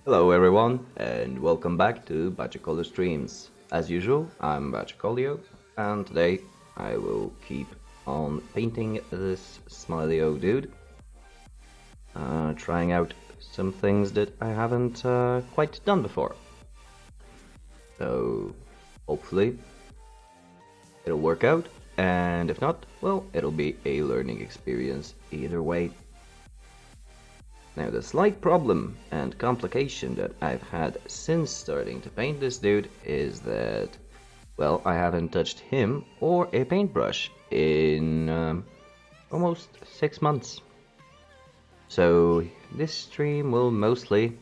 Hello everyone and welcome back to Bachacolio Streams. As usual, I'm Bachacolio and today I will keep on painting this smiley old dude. Trying out some things that I haven't quite done before. So hopefully it'll work out, and if not, well, it'll be a learning experience either way. Now the slight problem and complication that I've had since starting to paint this dude is that, well, I haven't touched him or a paintbrush in almost 6 months. So this stream will mostly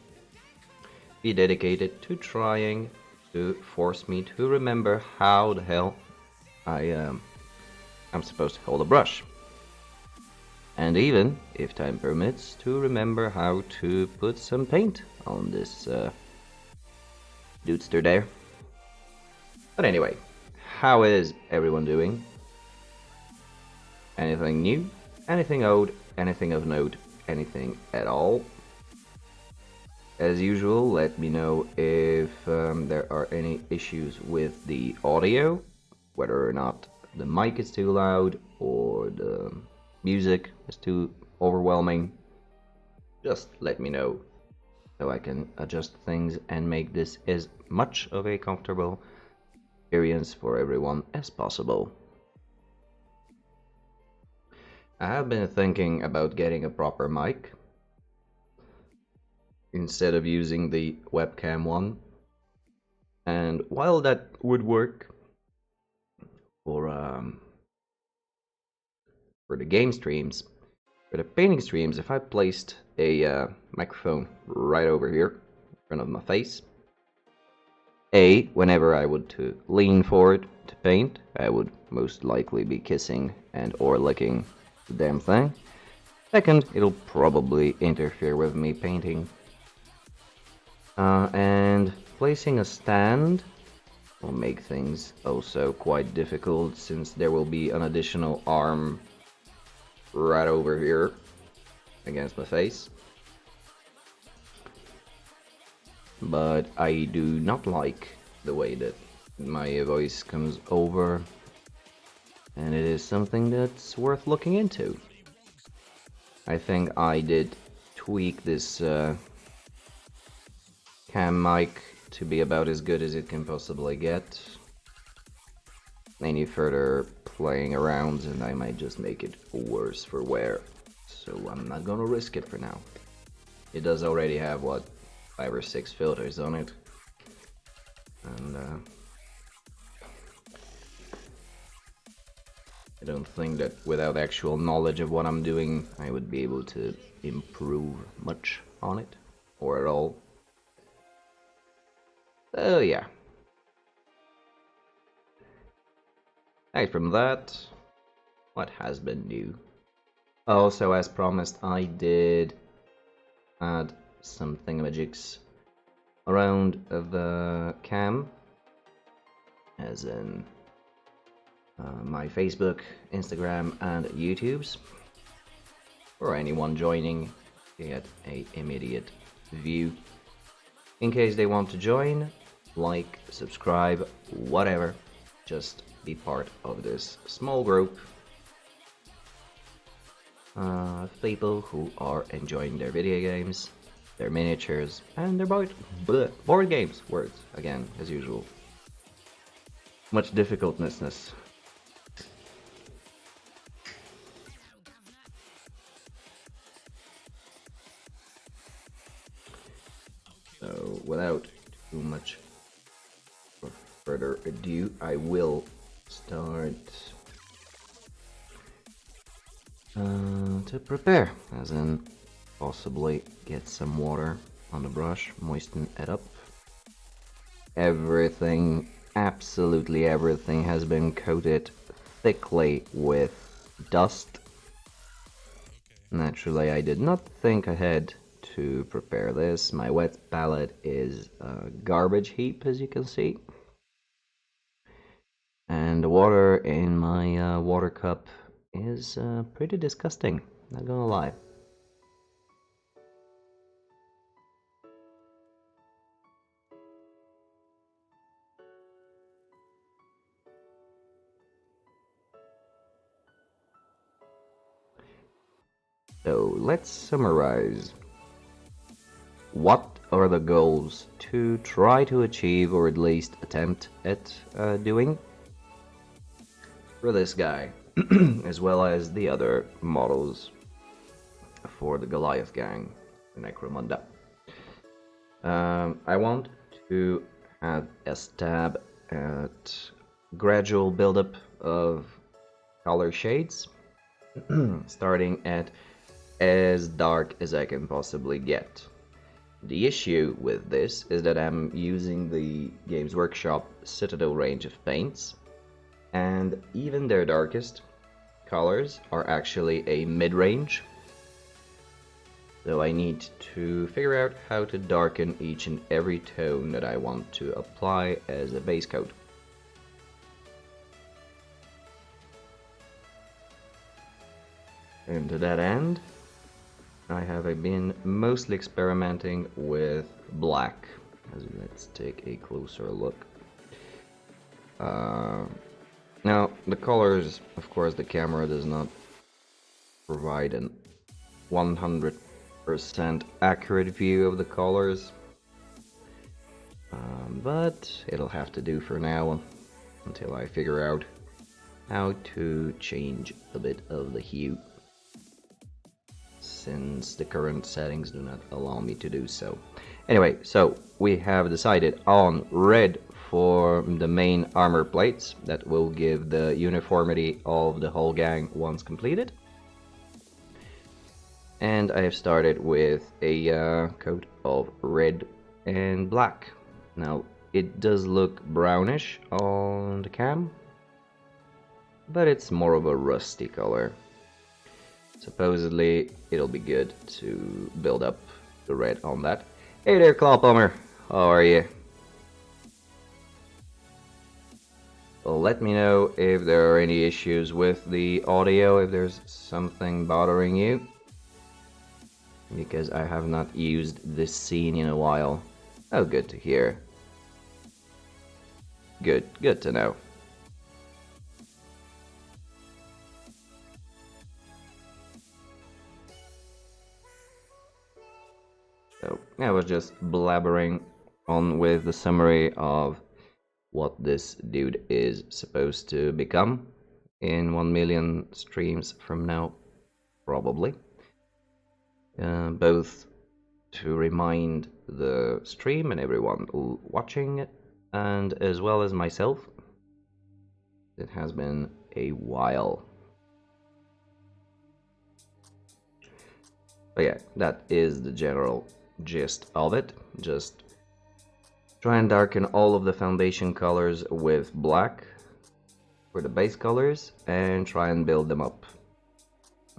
be dedicated to trying to force me to remember how the hell I'm supposed to hold a brush. And even, if time permits, to remember how to put some paint on this dudester there. But anyway, how is everyone doing? Anything new? Anything old? Anything of note? Anything at all? As usual, let me know if there are any issues with the audio, whether or not the mic is too loud or the music is too overwhelming. Just let me know so I can adjust things and make this as much of a comfortable experience for everyone as possible. I have been thinking about getting a proper mic instead of using the webcam one, and while that would work for the game streams, for the painting streams, if I placed a microphone right over here in front of my face, whenever I would to lean forward to paint, I would most likely be kissing and or licking the damn thing. Second, it'll probably interfere with me painting. And placing a stand will make things also quite difficult, since there will be an additional arm right over here against my face. But I do not like the way that my voice comes over, and it is something that's worth looking into. I think I did tweak this cam mic to be about as good as it can possibly get. Any further playing around and I might just make it worse for wear, so I'm not gonna risk it for now. It does already have, what, 5 or 6 filters on it, and I don't think that without actual knowledge of what I'm doing I would be able to improve much on it, or at all. So yeah. Aside from that, what has been new? Also, as promised, I did add some thingamajigs around the cam, as in my Facebook, Instagram, and YouTube's, for anyone joining to get an immediate view. In case they want to join, like, subscribe, whatever, just be part of this small group of people who are enjoying their video games, their miniatures, and their board games. Words, again, as usual. Much difficultness. So, without too much further ado, I will start to prepare, as in possibly get some water on the brush, moisten it up. Everything, absolutely everything, has been coated thickly with dust. Naturally, I did not think ahead to prepare this. My wet palette is a garbage heap, as you can see. And the water in my water cup is pretty disgusting, not gonna lie. So let's summarize. What are the goals to try to achieve, or at least attempt at doing for this guy, as well as the other models for the Goliath gang, the Necromunda? I want to have a stab at gradual buildup of color shades, starting at as dark as I can possibly get. The issue with this is that I'm using the Games Workshop Citadel range of paints, and even their darkest colors are actually a mid-range. So I need to figure out how to darken each and every tone that I want to apply as a base coat. And to that end, I have been mostly experimenting with black. Let's take a closer look. Now, the colors, of course, the camera does not provide an 100% accurate view of the colors, but it'll have to do for now until I figure out how to change a bit of the hue, since the current settings do not allow me to do so. Anyway, so we have decided on red for the main armor plates that will give the uniformity of the whole gang once completed. And I have started with a coat of red and black. Now, it does look brownish on the cam, but it's more of a rusty color. Supposedly, it'll be good to build up the red on that. Hey there, Clawplumber! How are you? Well, let me know if there are any issues with the audio, if there's something bothering you, because I have not used this scene in a while. Oh, good to hear. Good to know. So I was just blabbering on with the summary of what this dude is supposed to become in 1 million streams from now, probably. Both to remind the stream and everyone watching it, and as well as myself. It has been a while. But yeah, that is the general gist of it. Just try and darken all of the foundation colors with black for the base colors, and try and build them up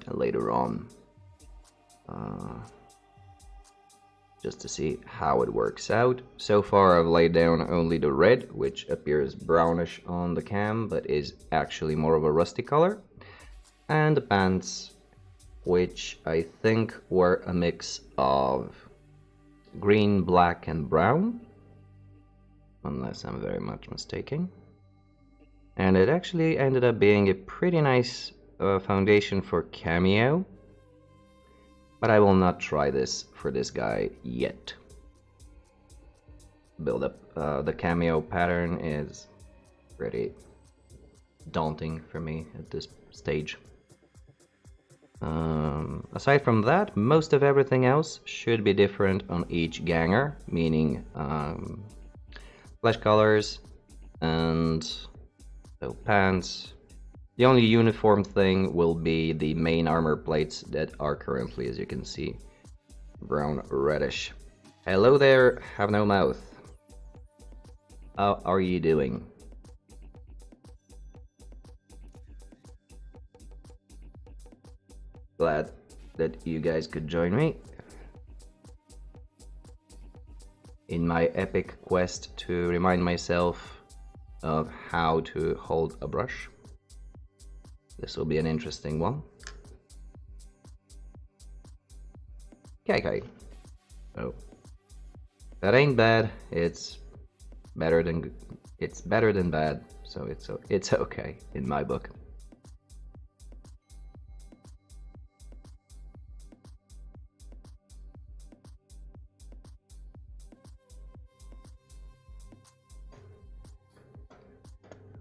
later on, just to see how it works out. So far I've laid down only the red, which appears brownish on the cam but is actually more of a rusty color, and the pants, which I think were a mix of green, black and brown, unless I'm very much mistaken. And it actually ended up being a pretty nice foundation for Cameo, but I will not try this for this guy yet. Build up the Cameo pattern is pretty daunting for me at this stage. Aside from that, most of everything else should be different on each ganger, meaning flesh colors and so pants. The only uniform thing will be the main armor plates that are currently, as you can see, brown reddish. Hello there, have no mouth. How are you doing? Glad that you guys could join me in my epic quest to remind myself of how to hold a brush. This will be an interesting one. Okay. So that ain't bad. It's better than bad. So it's okay in my book.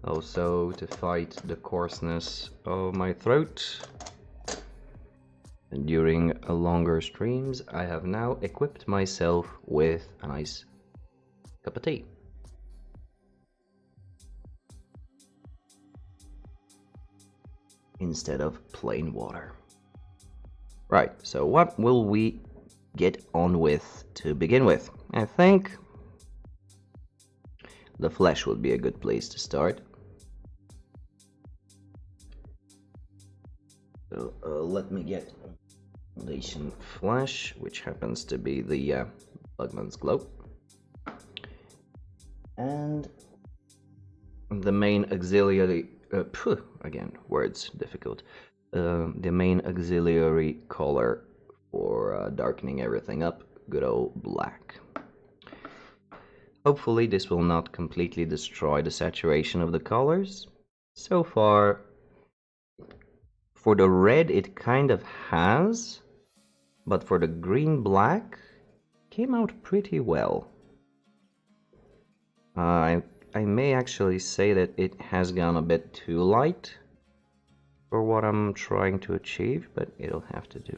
Also to fight the coarseness of my throat. And during longer streams, I have now equipped myself with a nice cup of tea. Instead of plain water. Right, so what will we get on with to begin with? I think the flesh would be a good place to start. So let me get Foundation Flesh, which happens to be the Bugman's Glow. And the main auxiliary, again, words difficult. The main auxiliary color for darkening everything up, good old black. Hopefully this will not completely destroy the saturation of the colors. So far, for the red it kind of has, but for the green-black, came out pretty well. I may actually say that it has gone a bit too light for what I'm trying to achieve, but it'll have to do.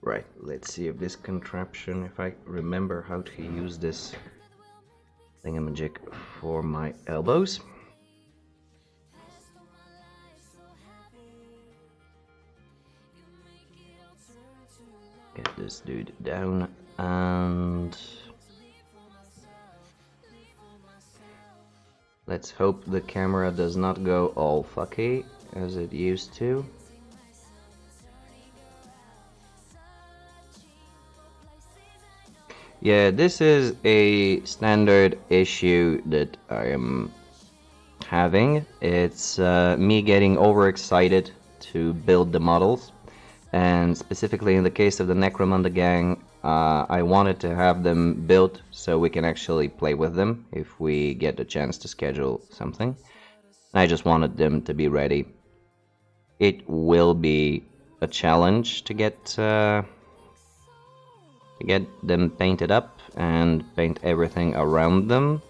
Right, let's see if this contraption, if I remember how to use this thingamajig for my elbows. Get this dude down and let's hope the camera does not go all fucky as it used to. Yeah, this is a standard issue that I am having. It's me getting overexcited to build the models. And specifically in the case of the Necromunda gang, I wanted to have them built so we can actually play with them if we get the chance to schedule something. I just wanted them to be ready. It will be a challenge to get them painted up and paint everything around them.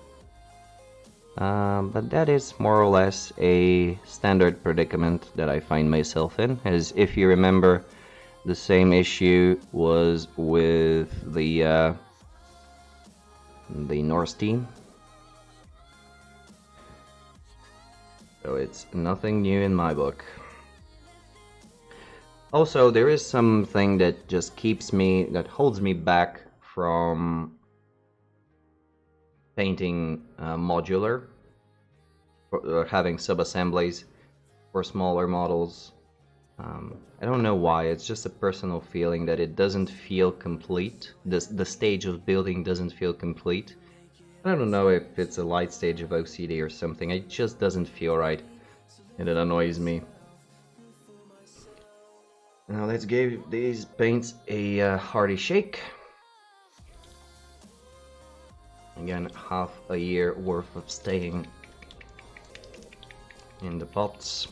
But that is more or less a standard predicament that I find myself in, as if you remember, the same issue was with the Norse team. So it's nothing new in my book. Also, there is something that just that holds me back from painting modular, or having sub-assemblies for smaller models. I don't know why, it's just a personal feeling that it doesn't feel complete. The stage of building doesn't feel complete. I don't know if it's a light stage of OCD or something, it just doesn't feel right, and it annoys me. Now let's give these paints a hearty shake. Again, half a year worth of staying in the pots.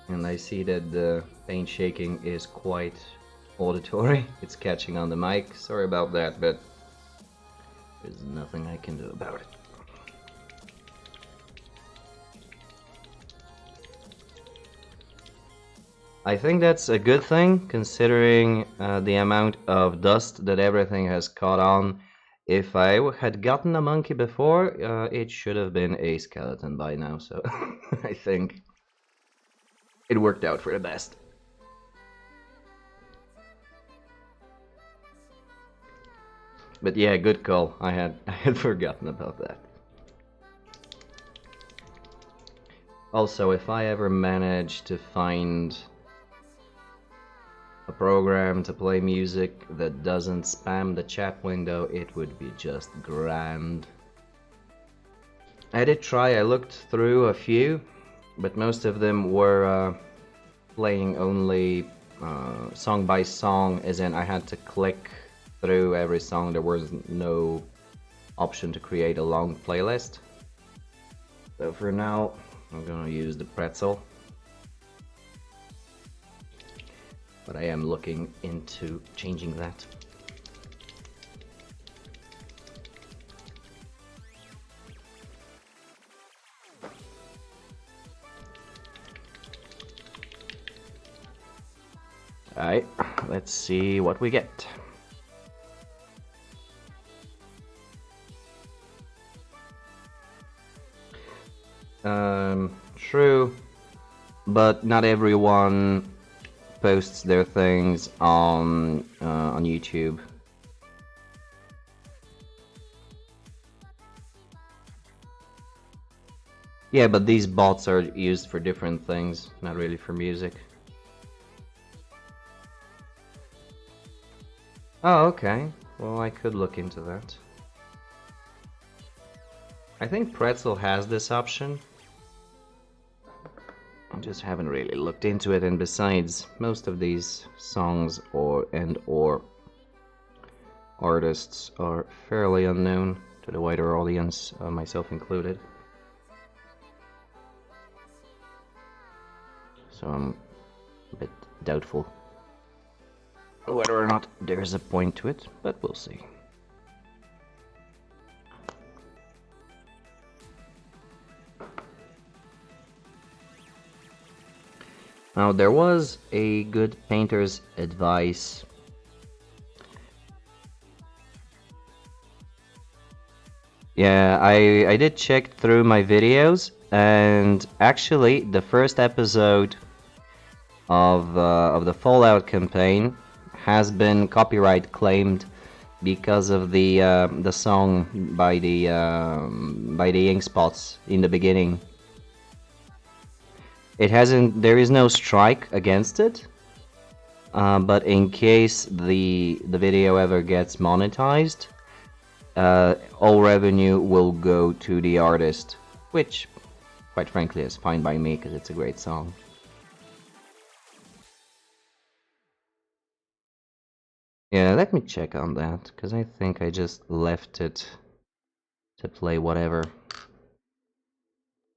And I see that the paint shaking is quite auditory. It's catching on the mic. Sorry about that, but there's nothing I can do about it. I think that's a good thing, considering the amount of dust that everything has caught on. If I had gotten a monkey before, it should have been a skeleton by now, so I think it worked out for the best. But yeah, good call. I had forgotten about that. Also, if I ever manage to find a program to play music that doesn't spam the chat window, it would be just grand. I did try, I looked through a few, but most of them were playing only song by song, as in I had to click through every song. There was no option to create a long playlist. So for now, I'm gonna use the pretzel. But I am looking into changing that. Alright, let's see what we get. True, but not everyone posts their things on YouTube. Yeah, but these bots are used for different things, not really for music. Oh, okay. Well, I could look into that. I think Pretzel has this option. I just haven't really looked into it, and besides, most of these songs or artists are fairly unknown to the wider audience, myself included. So I'm a bit doubtful whether or not there's a point to it, but we'll see. Now, there was a good painter's advice. Yeah, I did check through my videos, and actually the first episode of the Fallout campaign has been copyright claimed because of the song by the ink spots in the beginning. It hasn't. There is no strike against it, but in case the video ever gets monetized, all revenue will go to the artist, which, quite frankly, is fine by me because it's a great song. Yeah, let me check on that, because I think I just left it to play whatever.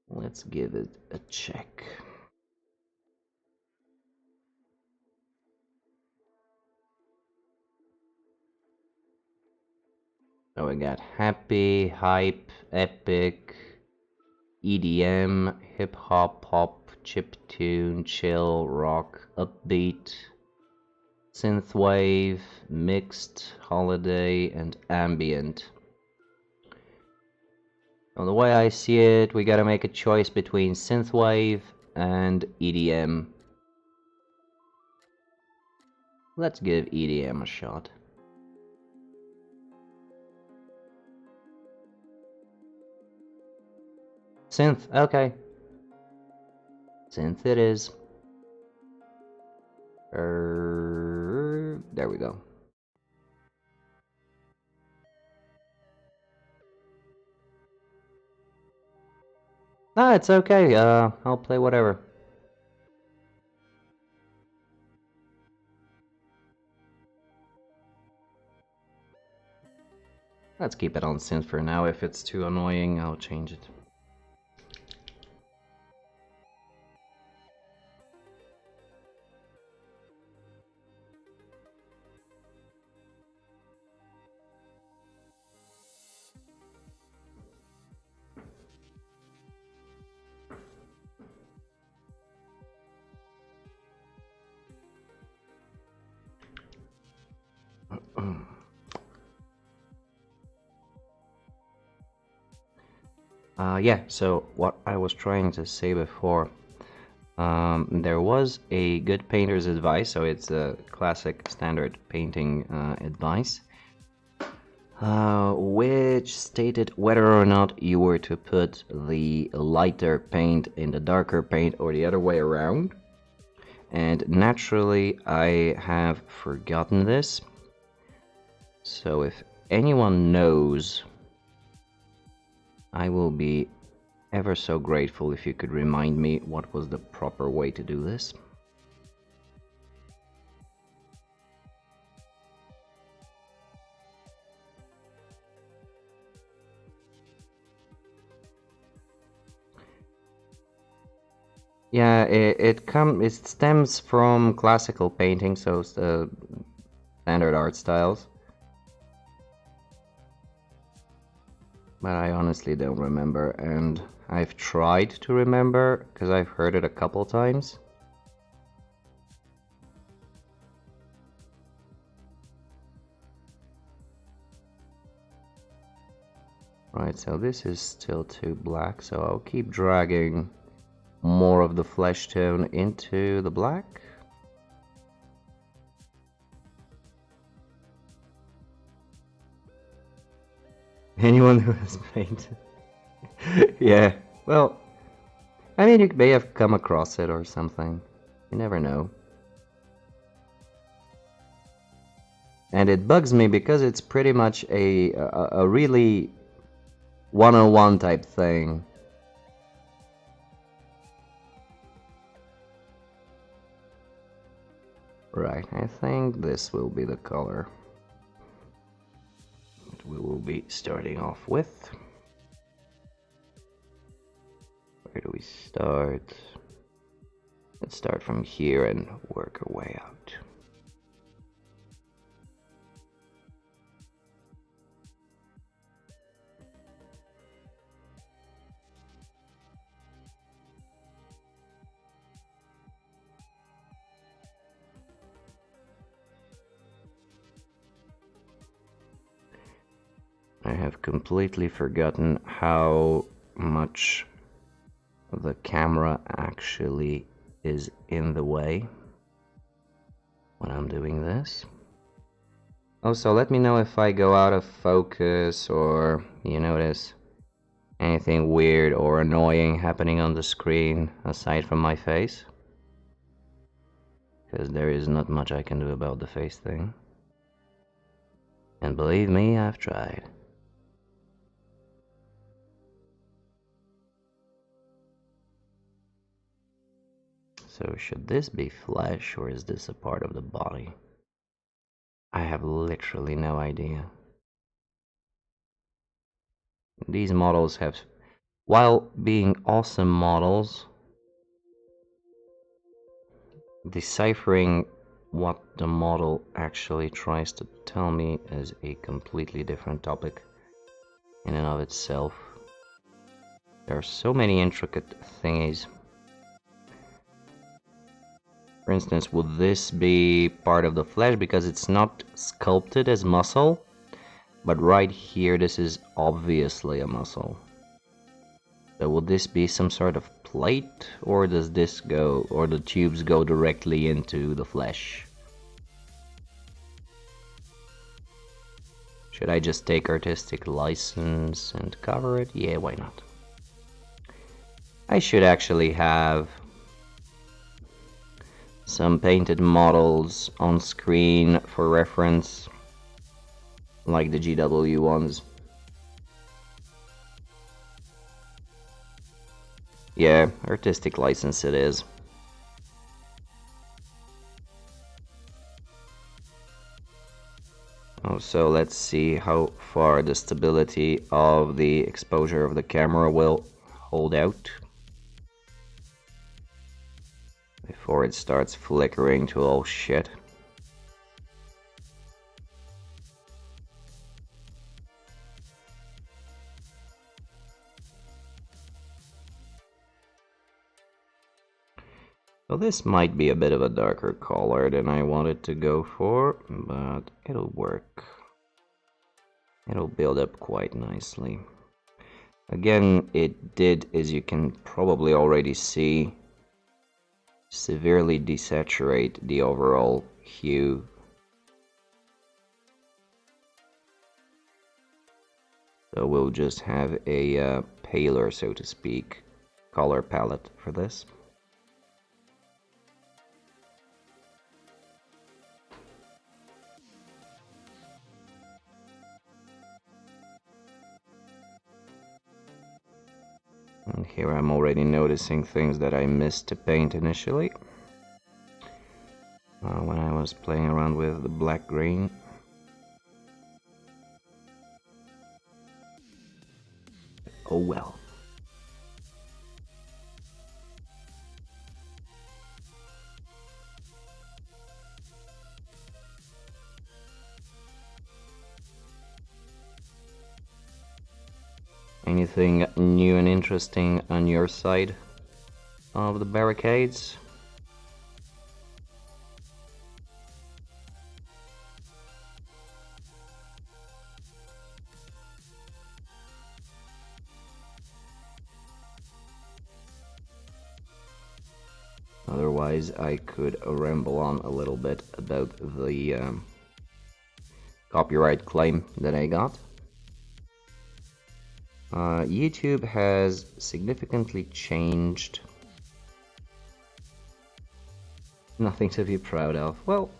Let's give it a check. So we got happy, hype, epic, EDM, hip hop, pop, chiptune, chill, rock, upbeat, synthwave, mixed, holiday, and ambient. Well, the way I see it, we gotta make a choice between synthwave and EDM. Let's give EDM a shot. Synth, okay. Synth it is. There we go. Ah, it's okay. I'll play whatever. Let's keep it on synth for now. If it's too annoying, I'll change it. Yeah, so what I was trying to say before, there was a good painter's advice, so it's a classic standard painting advice, which stated whether or not you were to put the lighter paint in the darker paint or the other way around. And naturally, I have forgotten this. So if anyone knows, I will be ever so grateful if you could remind me what was the proper way to do this. Yeah, it stems from classical painting, so it's the standard art styles. But I honestly don't remember, and I've tried to remember because I've heard it a couple times. Right, so this is still too black, so I'll keep dragging more of the flesh tone into the black. Anyone who has painted. Yeah, well, I mean, you may have come across it or something. You never know. And it bugs me because it's pretty much a really 101 type thing. Right, I think this will be the color that we will be starting off with. Where do we start? Let's start from here and work our way out. I have completely forgotten how much the camera actually is in the way when I'm doing this. Also, let me know if I go out of focus or you notice anything weird or annoying happening on the screen aside from my face. Because there is not much I can do about the face thing. And believe me, I've tried. So should this be flesh or is this a part of the body? I have literally no idea. These models have, while being awesome models, deciphering what the model actually tries to tell me is a completely different topic in and of itself. There are so many intricate thingies. For instance, would this be part of the flesh because it's not sculpted as muscle? But right here, this is obviously a muscle. So would this be some sort of plate, or does this go, or the tubes go directly into the flesh? Should I just take artistic license and cover it? Yeah, why not? I should actually have some painted models on screen for reference, like the GW ones. Yeah, artistic license it is. Oh, so let's see how far the stability of the exposure of the camera will hold out before it starts flickering to all shit. So this might be a bit of a darker color than I wanted to go for, but it'll work. It'll build up quite nicely. Again, it did, as you can probably already see, severely desaturate the overall hue. So we'll just have a paler, so to speak, color palette for this. And here I'm already noticing things that I missed to paint initially when I was playing around with the black-green. Oh well. Anything new and interesting on your side of the barricades? Otherwise, I could ramble on a little bit about the copyright claim that I got. YouTube has significantly changed. Nothing to be proud of. Well,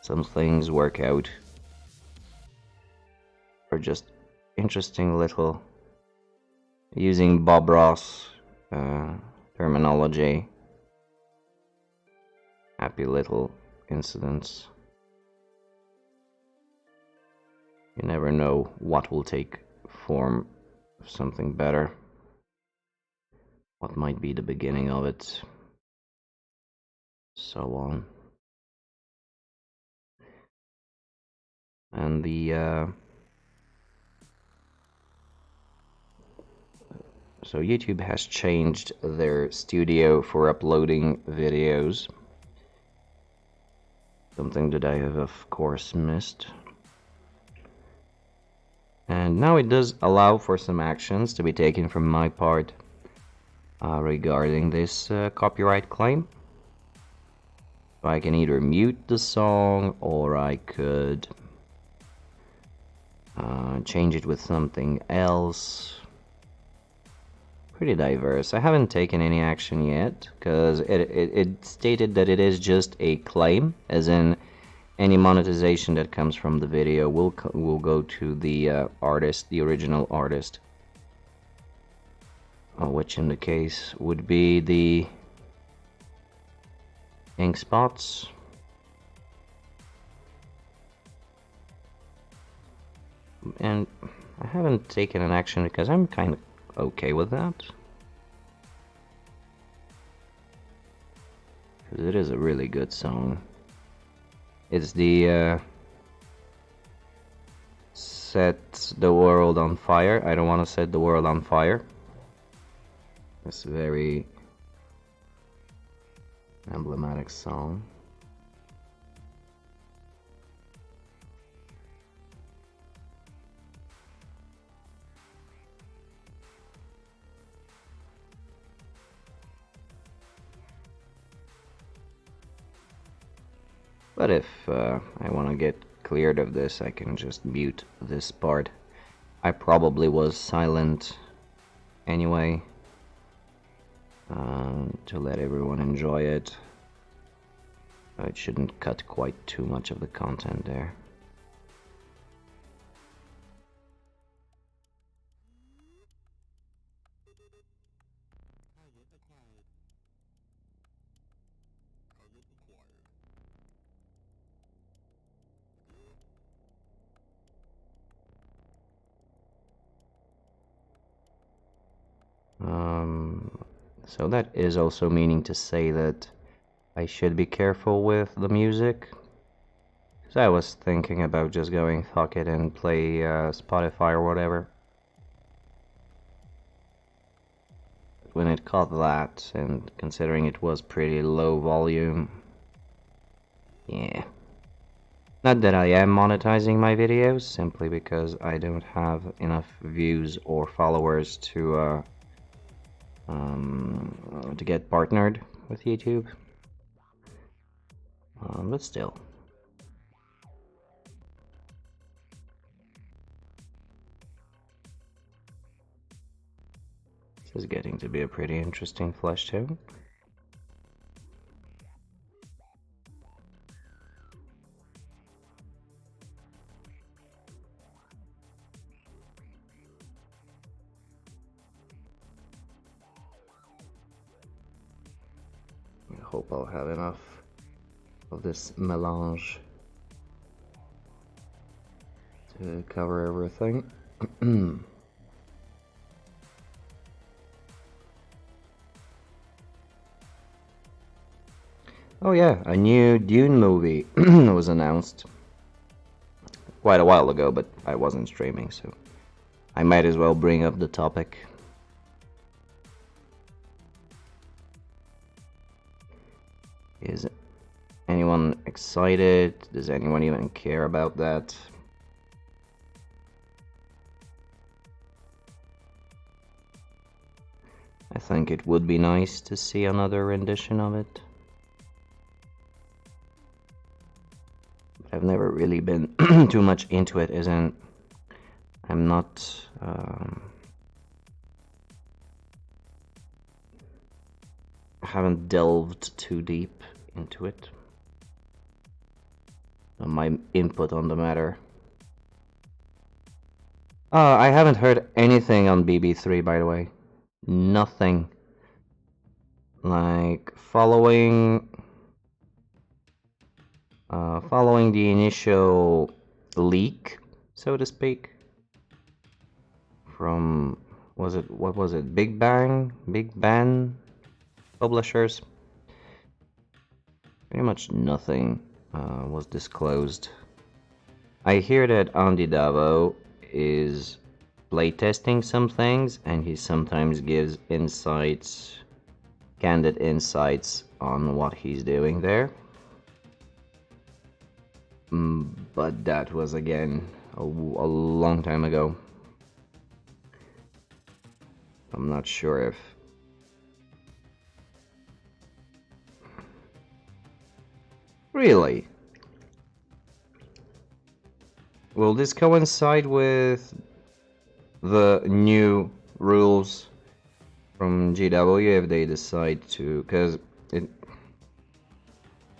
some things work out. Or just interesting little, using Bob Ross terminology, happy little incidents. You never know what will take form of something better. What might be the beginning of it. So on. And so YouTube has changed their studio for uploading videos. Something that I have, of course, missed. And now it does allow for some actions to be taken from my part regarding this copyright claim. So I can either mute the song, or I could change it with something else. Pretty diverse. I haven't taken any action yet, because it stated that it is just a claim, as in any monetization that comes from the video will go to the artist, the original artist, which in the case would be the ink spots. And I haven't taken an action because I'm kind of okay with that. Because it is a really good song. It's the Set the World on Fire. I don't want to set the world on fire. It's a very emblematic song. But if I want to get cleared of this, I can just mute this part. I probably was silent anyway, to let everyone enjoy it. It shouldn't cut quite too much of the content there. So that is also meaning to say that I should be careful with the music. Because I was thinking about just going fuck it and play Spotify or whatever. But when it caught that, and considering it was pretty low volume, yeah. Not that I am monetizing my videos, simply because I don't have enough views or followers to get partnered with YouTube. But still. This is getting to be a pretty interesting flesh tone. I hope I'll have enough of this melange to cover everything. Oh yeah, a new Dune movie was announced quite a while ago, but I wasn't streaming, so I might as well bring up the topic. Is anyone excited? Does anyone even care about that? I think it would be nice to see another rendition of it. But I've never really been too much into it, I'm not... haven't delved too deep into it. My input on the matter. I haven't heard anything on BB3, by the way. Nothing. Like, following the initial leak, so to speak, from, what was it, Big Bang publishers, pretty much nothing was disclosed. I hear that Andy Davo is playtesting some things, and he sometimes gives insights, candid insights on what he's doing there. But that was, again, a long time ago. I'm not sure if... Really? Will this coincide with the new rules from GW if they decide to... Because it...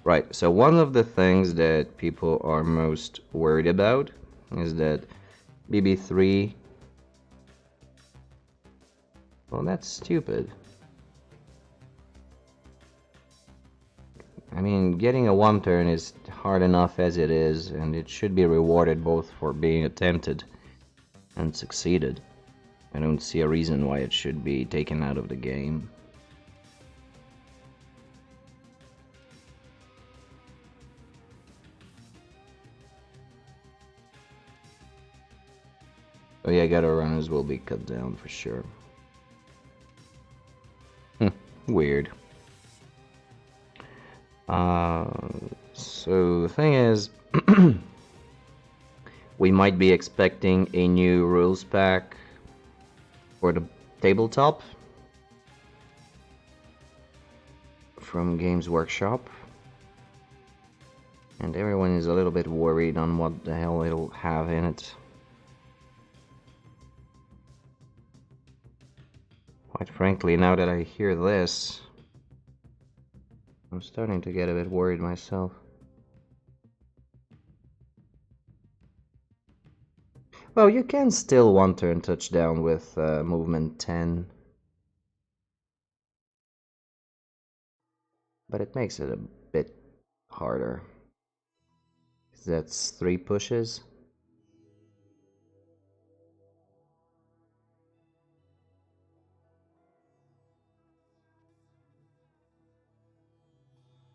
Right, so one of the things that people are most worried about is that BB3... Well, that's stupid. I mean, getting a 1-turn is hard enough as it is, and it should be rewarded both for being attempted and succeeded. I don't see a reason why it should be taken out of the game. Oh yeah, gutter runners will be cut down for sure. Weird. So the thing is, we might be expecting a new rules pack for the tabletop from Games Workshop, and everyone is a little bit worried on what the hell it'll have in it. Quite frankly, now that I hear this, I'm starting to get a bit worried myself. Well, you can still 1-turn touchdown with movement 10. But it makes it a bit harder. That's 3 pushes.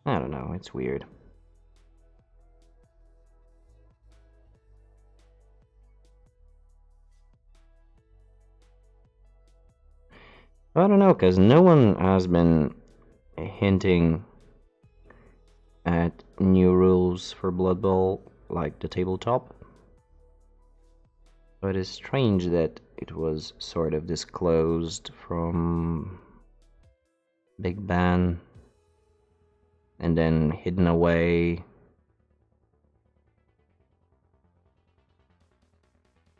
I don't know, it's weird. I don't know, because no one has been hinting at new rules for Blood Bowl like the tabletop. But it's strange that it was sort of disclosed from Big Bang and then hidden away. I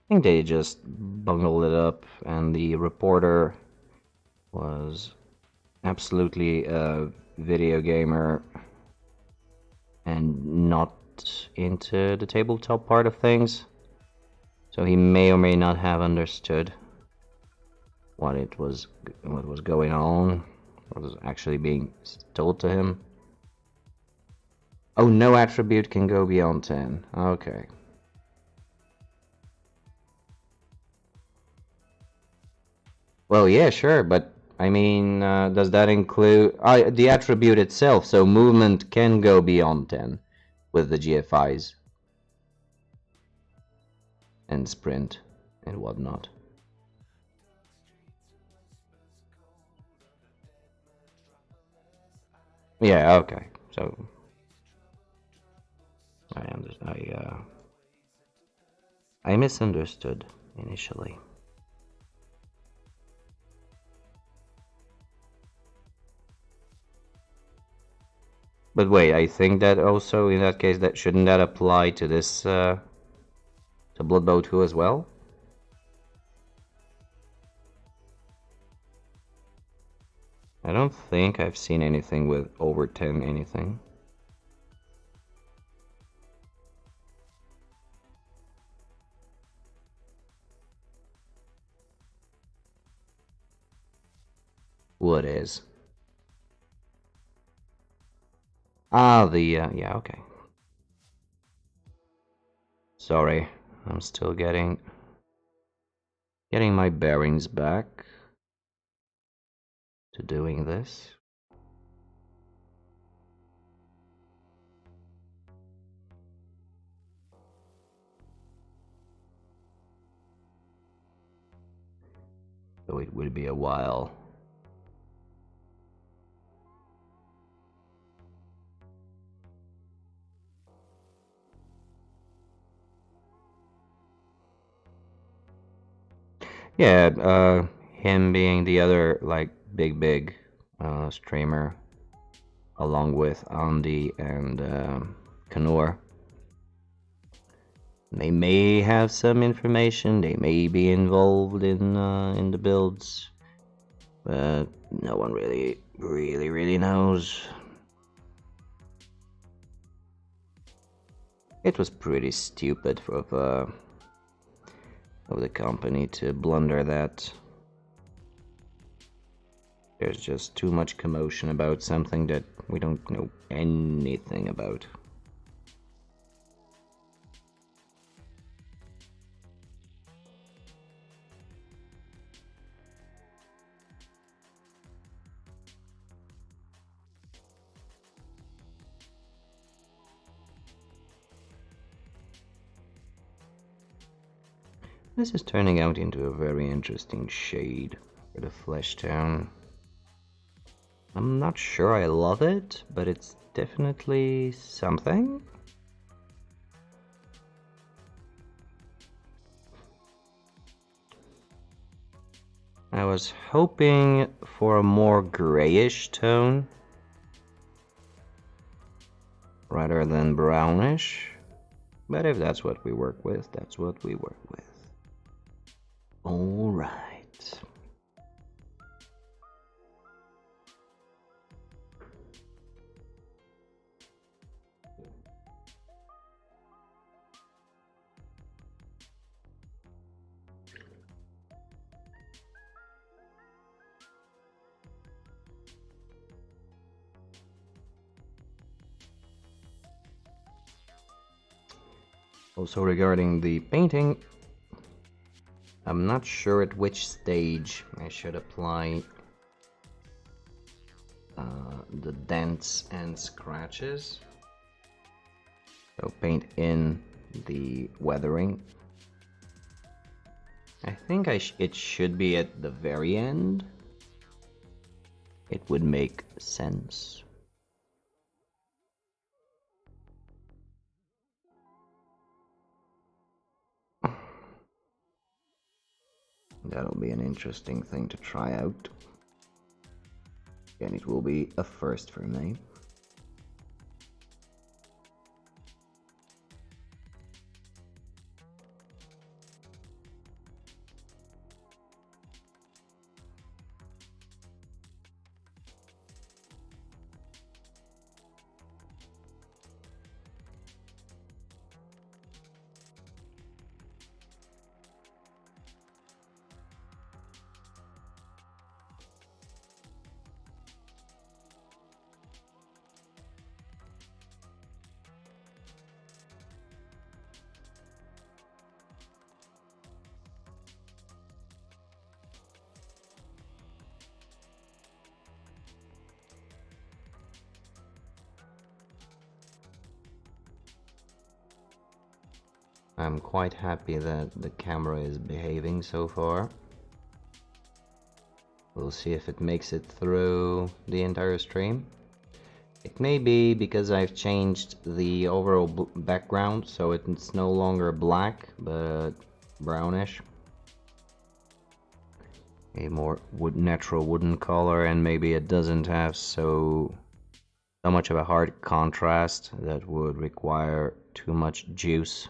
think they just bungled it up, and the reporter was absolutely a video gamer and not into the tabletop part of things, so he may or may not have understood what was going on, what was actually being told to him. Oh, no attribute can go beyond 10. Okay. Well, yeah, sure, but I mean, does that include the attribute itself? So movement can go beyond 10 with the GFIs and sprint and whatnot. Yeah, okay. So I misunderstood initially. But wait, I think that also in that case that shouldn't that apply to this to Blood Bowl 2 as well? I don't think I've seen anything with over 10 anything. What is? Ah, yeah, okay. Sorry, I'm still getting my bearings back to doing this. So it will be a while. Yeah, him being the other like big streamer, along with Andy and Kanor. They may have some information. They may be involved in the builds, but no one really knows. It was pretty stupid of the company to blunder that. There's just too much commotion about something that we don't know anything about. This is turning out into a very interesting shade for the flesh tone. I'm not sure I love it, but it's definitely something. I was hoping for a more grayish tone rather than brownish, but if that's what we work with, that's what we work with. All right. Also regarding the painting, I'm not sure at which stage I should apply the dents and scratches. So paint in the weathering. I think it should be at the very end. It would make sense. That'll be an interesting thing to try out. And it will be a first for me. I'm quite happy that the camera is behaving so far. We'll see if it makes it through the entire stream. It may be because I've changed the overall background, so it's no longer black, but brownish. A more natural wooden color, and maybe it doesn't have so much of a hard contrast that would require too much juice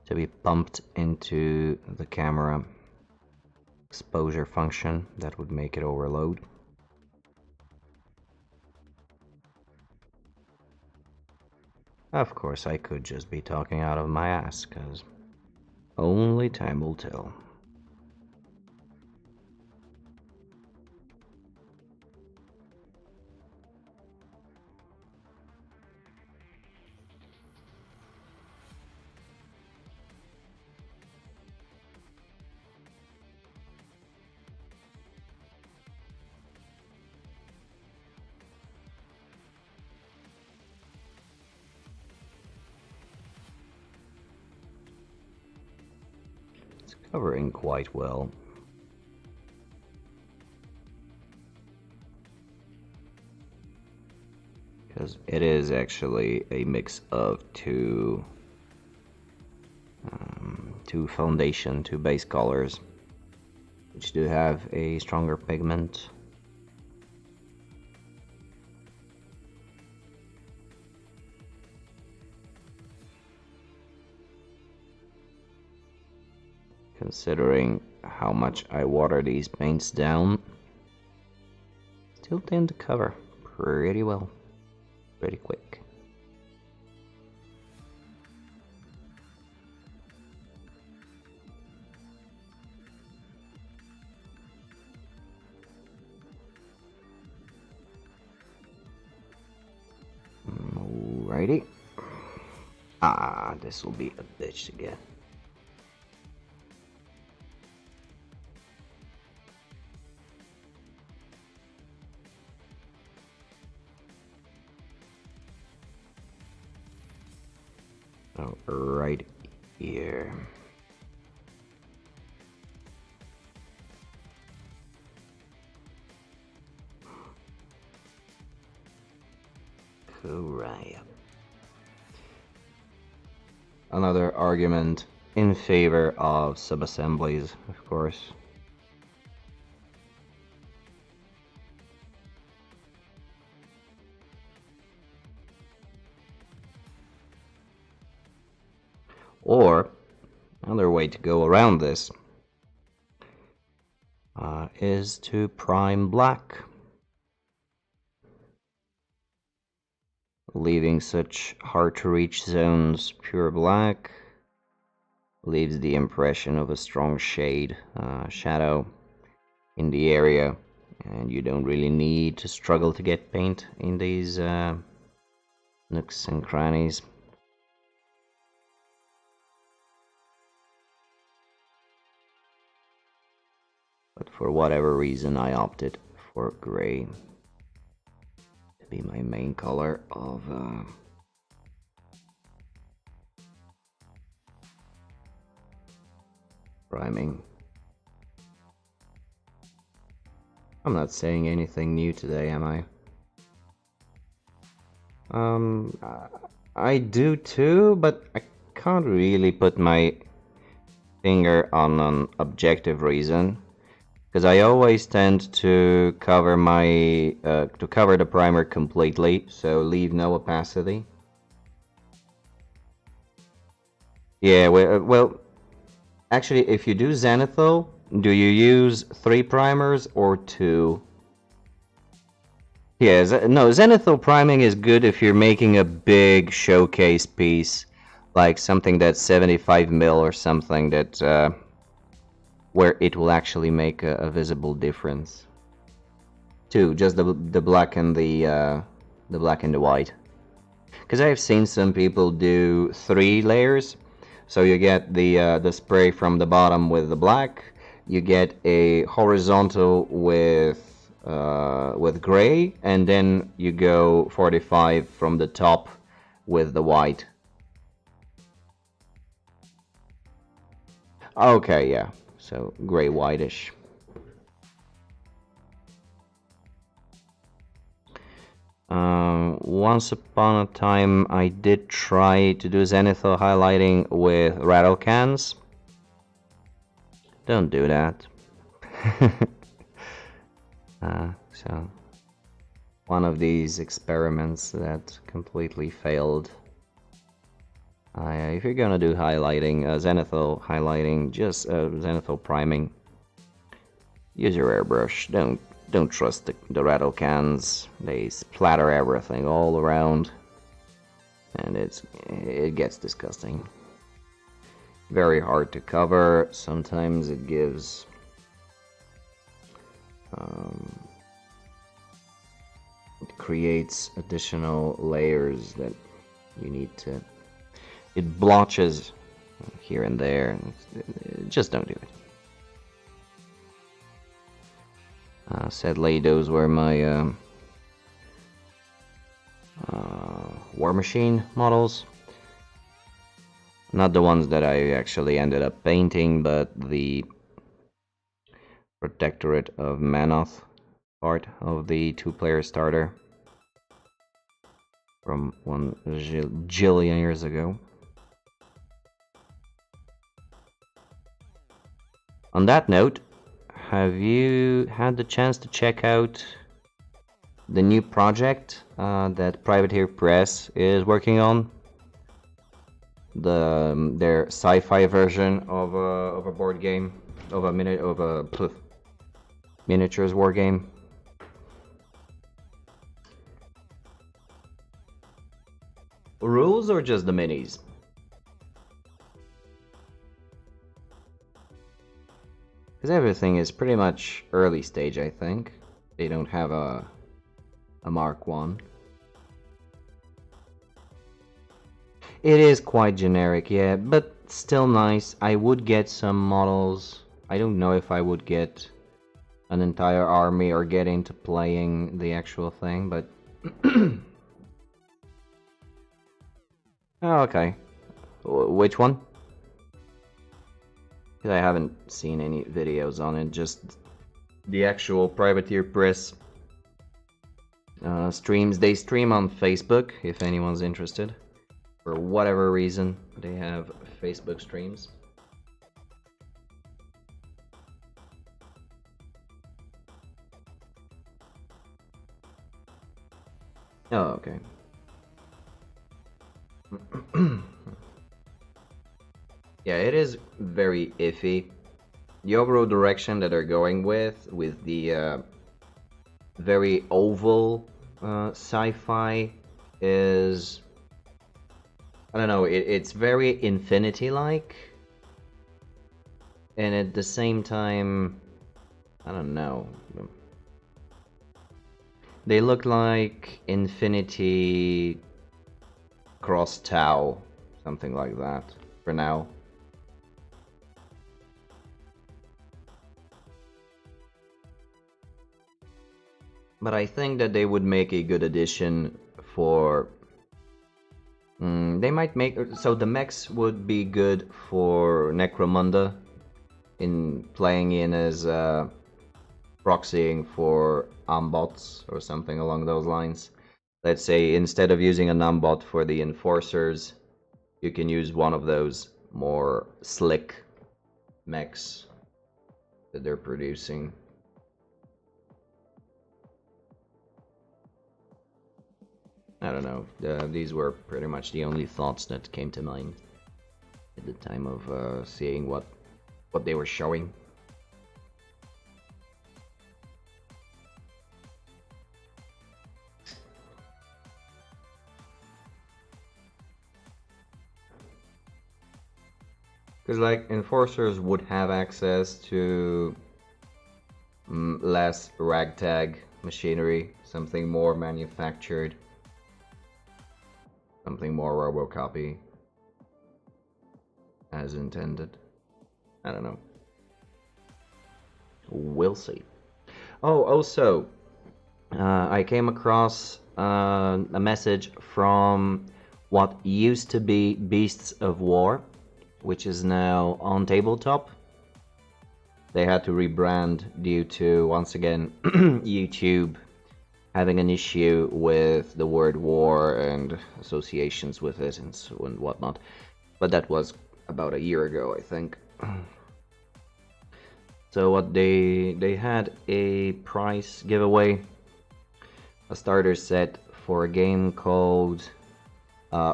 to be pumped into the camera exposure function that would make it overload. Of course, I could just be talking out of my ass, because only time will tell. It's covering quite well. Because it is actually a mix of two foundation, two base colors, which do have a stronger pigment. Considering how much I water these paints down, still tend to cover pretty well, pretty quick. Alrighty. This will be a bitch to get. Right here. Correct. Another argument in favor of subassemblies, of course. Or another way to go around this is to prime black, leaving such hard to reach zones pure black leaves the impression of a strong shadow in the area, and you don't really need to struggle to get paint in these nooks and crannies. But for whatever reason, I opted for gray to be my main color of priming. I'm not saying anything new today, am I? I do too, but I can't really put my finger on an objective reason. Because I always tend to cover the primer completely, so leave no opacity. Yeah, well, actually, if you do zenithal, do you use 3 primers or 2? Yeah, no, zenithal priming is good if you're making a big showcase piece, like something that's 75 mil or something that where it will actually make a visible difference. 2, just the black and the black and the white. Because I've seen some people do 3 layers, so you get the spray from the bottom with the black, you get a horizontal with gray, and then you go 45 from the top with the white. Okay, yeah. So gray whitish. Once upon a time, I did try to do zenithal highlighting with rattle cans. Don't do that. So, one of these experiments that completely failed. If you're gonna do highlighting, zenithal highlighting, just zenithal priming, use your airbrush. Don't trust the rattle cans. They splatter everything all around, and it gets disgusting. Very hard to cover. Sometimes it gives it creates additional layers that you need to. It blotches here and there. Just don't do it. Sadly, those were my War Machine models. Not the ones that I actually ended up painting, but the Protectorate of Manoth part of the two-player starter from 1 jillion years ago. On that note, have you had the chance to check out the new project that Privateer Press is working on? Their sci-fi version of a board game, of a miniatures war game. Rules or just the minis? Because everything is pretty much early stage, I think. They don't have a Mark 1. It is quite generic, yeah, but still nice. I would get some models. I don't know if I would get an entire army or get into playing the actual thing, but... Oh, okay. Which one? Because I haven't seen any videos on it, just the actual Privateer Press streams. They stream on Facebook, if anyone's interested. For whatever reason, they have Facebook streams. Oh, okay. Yeah, it is very iffy. The overall direction that they're going with the very oval sci-fi is... I don't know, it's very Infinity-like. And at the same time, I don't know. They look like Infinity cross Tau, something like that, for now. But I think that they would make a good addition for... they might make... So the mechs would be good for Necromunda in playing in as proxying for Ambots or something along those lines. Let's say instead of using an Ambot for the Enforcers, you can use one of those more slick mechs that they're producing. I don't know, these were pretty much the only thoughts that came to mind at the time of seeing what they were showing. Because like Enforcers would have access to less ragtag machinery, something more manufactured, something more robocopy as intended. I don't know. We'll see. Oh, also, I came across a message from what used to be Beasts of War, which is now on tabletop. They had to rebrand due to, once again, YouTube having an issue with the word war and associations with it and so and whatnot. But that was about a year ago, I think. So what they had a prize giveaway, a starter set for a game called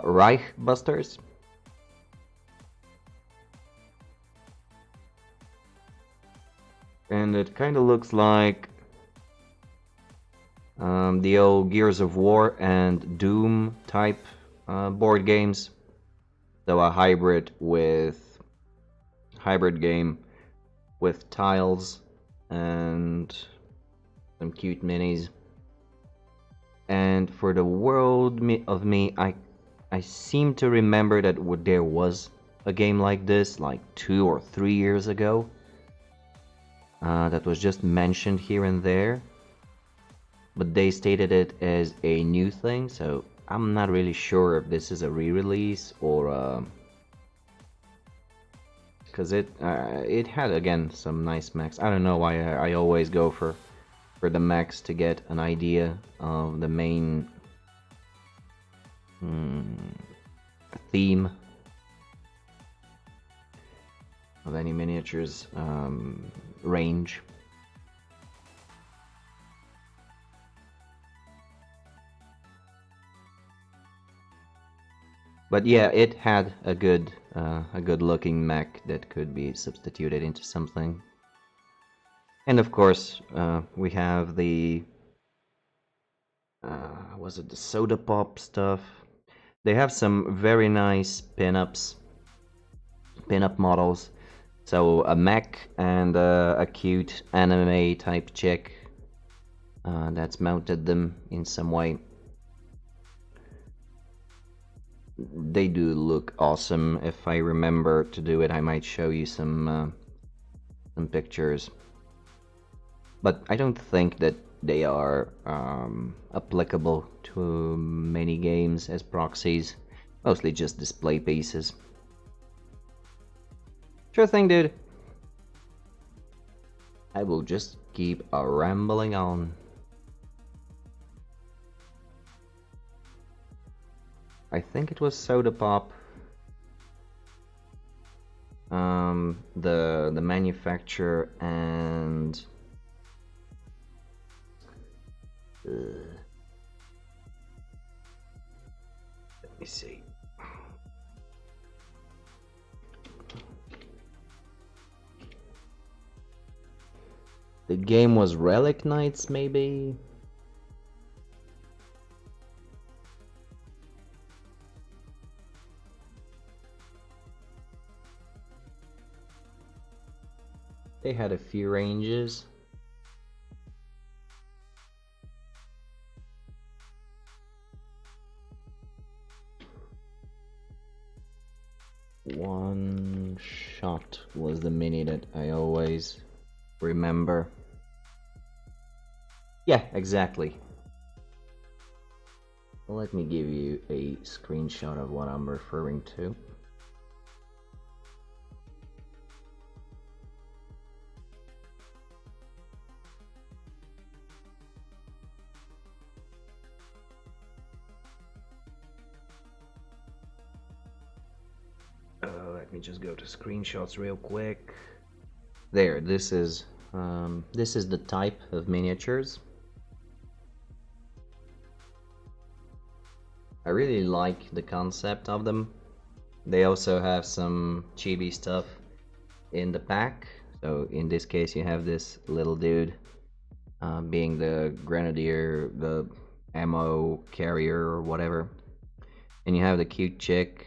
Reich Busters. And it kind of looks like the old Gears of War and Doom type board games. So a hybrid game with tiles and some cute minis. And for the world of me, I seem to remember that there was a game like this like 2 or 3 years ago. That was just mentioned here and there, but they stated it as a new thing, so I'm not really sure if this is a re-release or because it had again some nice mechs. I don't know why I always go for the mechs to get an idea of the main theme of any miniatures range. But yeah, it had a good looking mech that could be substituted into something. And of course, we have the was it the soda pop stuff? They have some very nice pinup models. So a mech and a cute anime type chick that's mounted them in some way. They do look awesome. If I remember to do it, I might show you some pictures. But I don't think that they are applicable to many games as proxies. Mostly just display pieces. Sure thing, dude. I will just keep rambling on. I think it was Soda Pop. The manufacturer and let me see. The game was Relic Knights, maybe? They had a few ranges. One Shot was the mini that I always remember. Yeah, exactly. Well, let me give you a screenshot of what I'm referring to. Let me just go to screenshots real quick. There, this is the type of miniatures. I really like the concept of them. They also have some chibi stuff in the pack. So in this case, you have this little dude being the grenadier, the ammo carrier, or whatever. And you have the cute chick.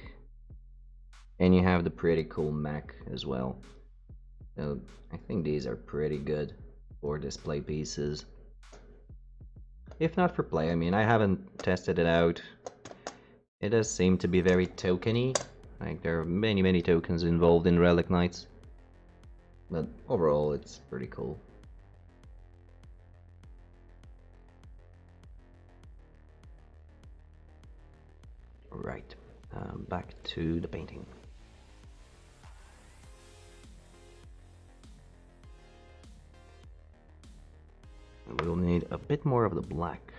And you have the pretty cool mech as well. So I think these are pretty good for display pieces. If not for play, I mean, I haven't tested it out. It does seem to be very tokeny. Like there are many tokens involved in Relic Knights. But overall, it's pretty cool. Right, back to the painting. We'll need a bit more of the black.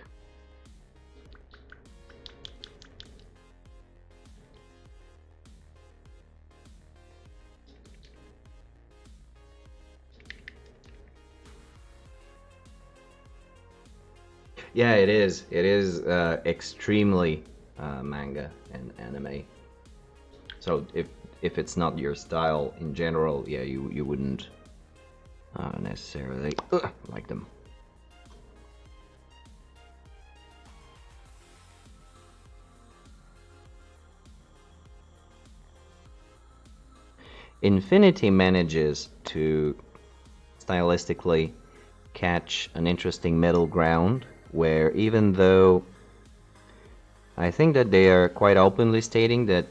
Yeah, it is. It is extremely manga and anime. So if it's not your style in general, yeah, you wouldn't necessarily like them. Infinity manages to stylistically catch an interesting middle ground where even though I think that they are quite openly stating that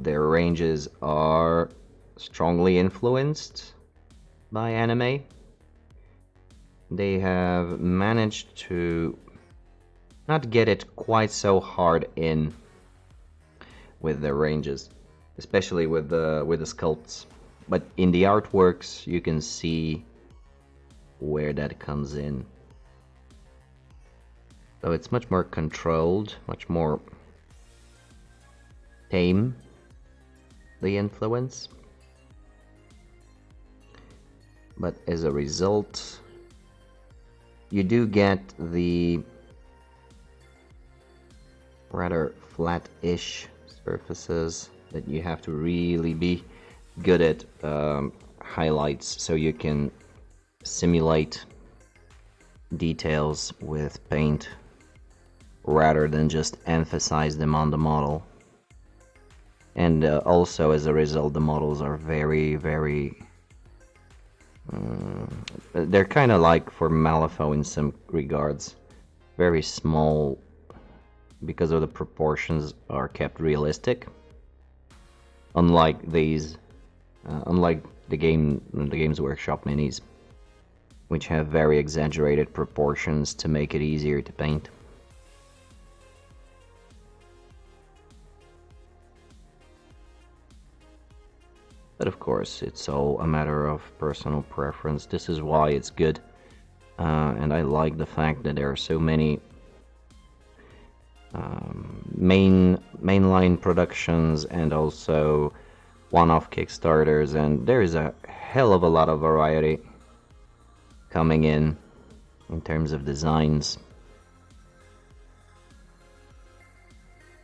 their ranges are strongly influenced by anime, they have managed to not get it quite so hard in with their ranges, especially with the sculpts. But in the artworks, you can see where that comes in. So it's much more controlled, much more tame, the influence. But as a result, you do get the rather flat-ish surfaces that you have to really be good at highlights so you can simulate details with paint rather than just emphasize them on the model. And also as a result, the models are very they're kind of like for Malifaux in some regards, very small because of the proportions are kept realistic, unlike the Games Workshop minis, which have very exaggerated proportions to make it easier to paint. But of course, it's all a matter of personal preference. This is why it's good, and I like the fact that there are so many mainline productions and also one-off Kickstarters, and there is a hell of a lot of variety coming in terms of designs.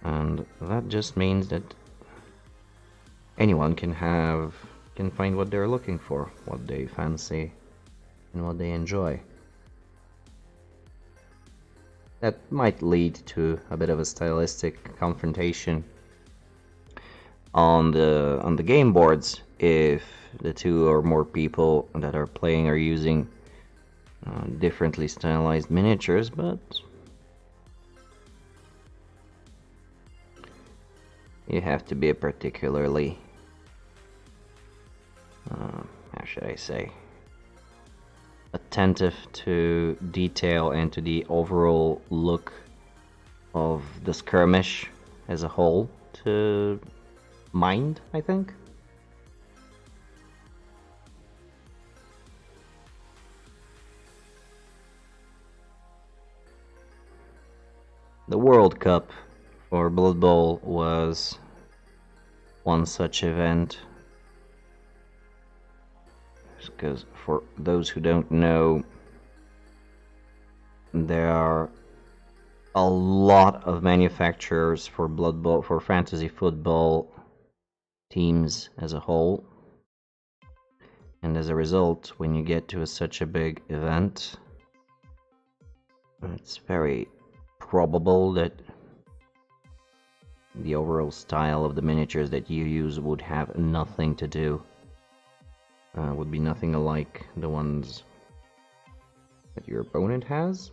And that just means that anyone can find what they're looking for, what they fancy, and what they enjoy. That might lead to a bit of a stylistic confrontation on the game boards if the two or more people that are playing are using differently stylized miniatures, but you have to be a particularly how should I say, attentive to detail and to the overall look of the skirmish as a whole to mind, I think. The World Cup for Blood Bowl was one such event. Because for those who don't know, there are a lot of manufacturers for Blood Bowl, for fantasy football teams as a whole. And as a result, when you get to such a big event, it's very probable that the overall style of the miniatures that you use would have nothing to do, would be nothing alike the ones that your opponent has.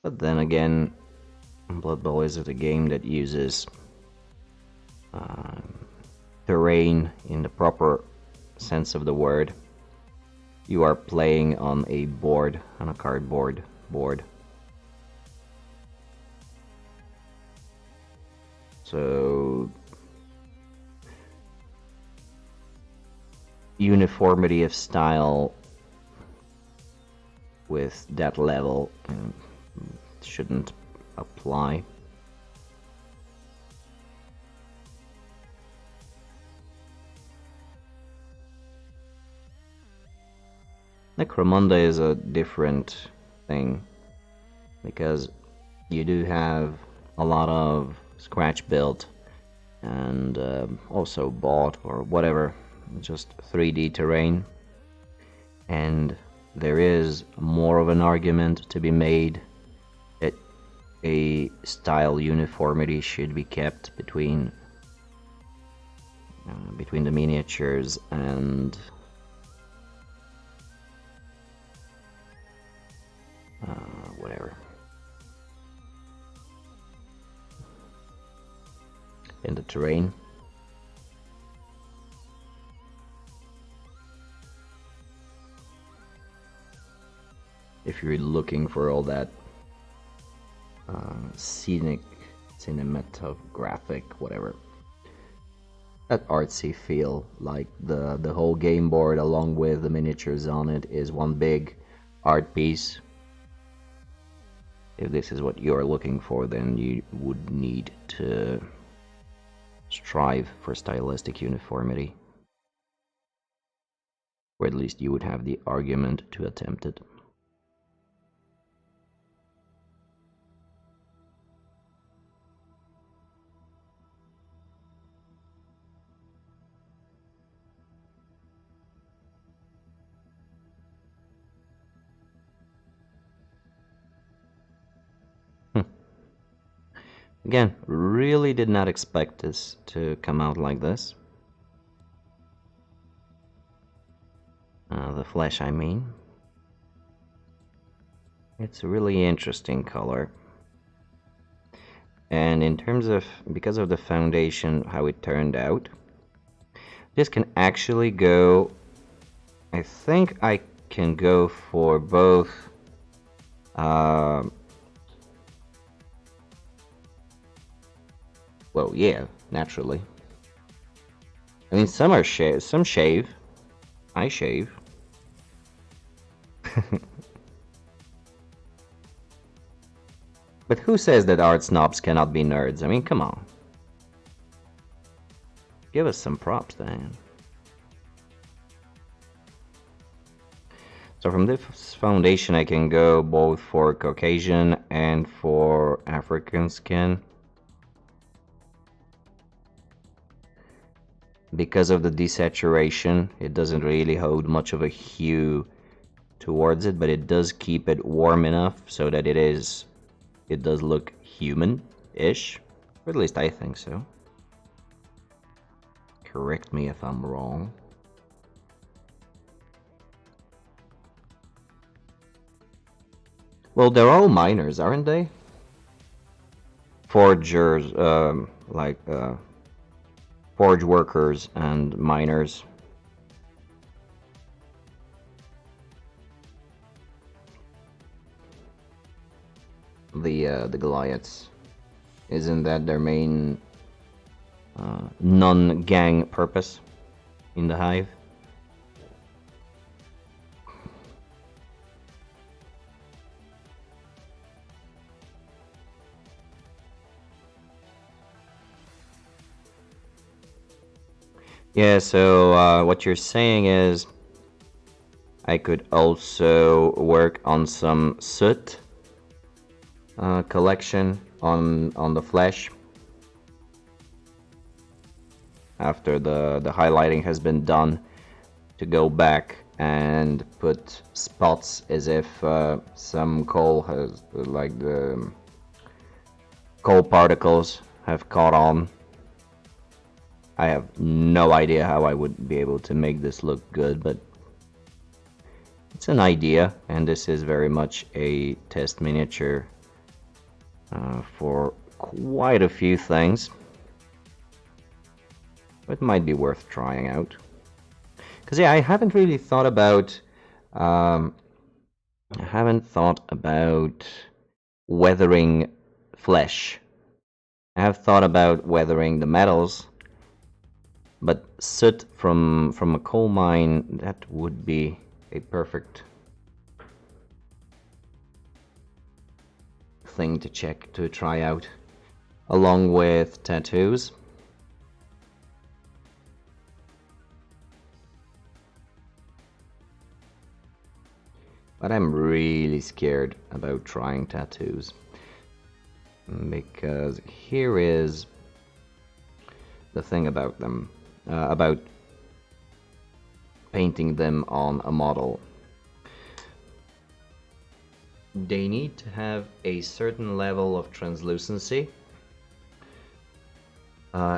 But then again, Blood Bowl is a game that uses terrain in the proper sense of the word. You are playing on a board, on a cardboard board. So uniformity of style with that level shouldn't apply. Necromunda is a different thing because you do have a lot of scratch built and also bought or whatever, just 3D terrain, and there is more of an argument to be made that a style uniformity should be kept between the miniatures and whatever in the terrain. If you're looking for all that cinematographic, whatever, that artsy feel, like the whole game board along with the miniatures on it is one big art piece. If this is what you're looking for, then you would need to strive for stylistic uniformity, or at least you would have the argument to attempt it. Again, really did not expect this to come out like this. The flesh, I mean. It's a really interesting color. And in terms of, because of the foundation, how it turned out, this can actually go, I think I can go for both well, yeah, naturally. I mean, some are some shave. I shave. But who says that art snobs cannot be nerds? I mean, come on. Give us some props, Dan. So from this foundation, I can go both for Caucasian and for African skin. Because of the desaturation, it doesn't really hold much of a hue towards it, but it does keep it warm enough so that it does look human-ish, or at least I think so. Correct me if I'm wrong. Well, they're all miners, aren't they? Forgers, forge workers and miners. The Goliaths, isn't that their main non-gang purpose in the hive? Yeah, so what you're saying is I could also work on some soot collection on the flesh after the highlighting has been done, to go back and put spots as if some coal has, like the coal particles have caught on. I have no idea how I would be able to make this look good, but it's an idea, and this is very much a test miniature for quite a few things. It might be worth trying out. Because yeah, I haven't really thought about weathering flesh. I have thought about weathering the metals, but soot from a coal mine, that would be a perfect thing to try out, along with tattoos. But I'm really scared about trying tattoos, because here is the thing about them, about painting them on a model. They need to have a certain level of translucency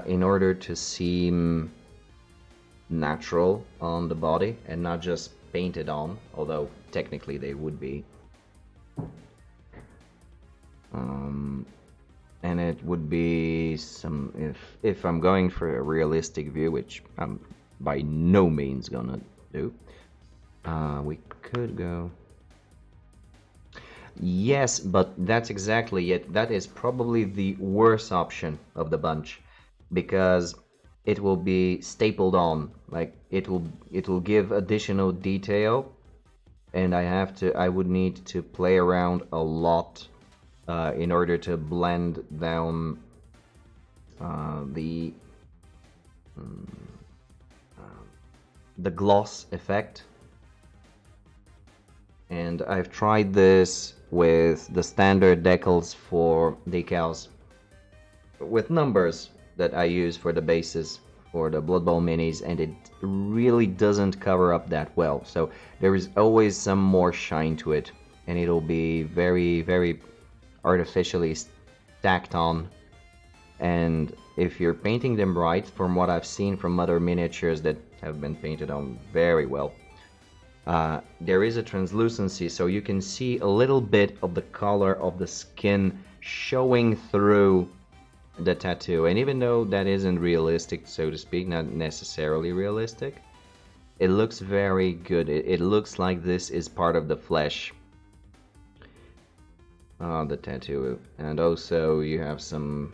in order to seem natural on the body and not just painted on, although technically they would be. And it would be some, if I'm going for a realistic view, which I'm by no means gonna do, we could go. Yes, but that's exactly it. That is probably the worst option of the bunch, because it will be stapled on. Like it will give additional detail, and I would need to play around a lot in order to blend down the gloss effect. And I've tried this with the standard decals for decals, with numbers that I use for the bases for the Blood Bowl minis, and it really doesn't cover up that well. So there is always some more shine to it, and it'll be very, very artificially stacked on. And if you're painting them right, from what I've seen from other miniatures that have been painted on very well, there is a translucency, so you can see a little bit of the color of the skin showing through the tattoo. And even though that isn't realistic, so to speak, not necessarily realistic, it looks very good. It looks like this is part of the flesh, the tattoo. And also you have some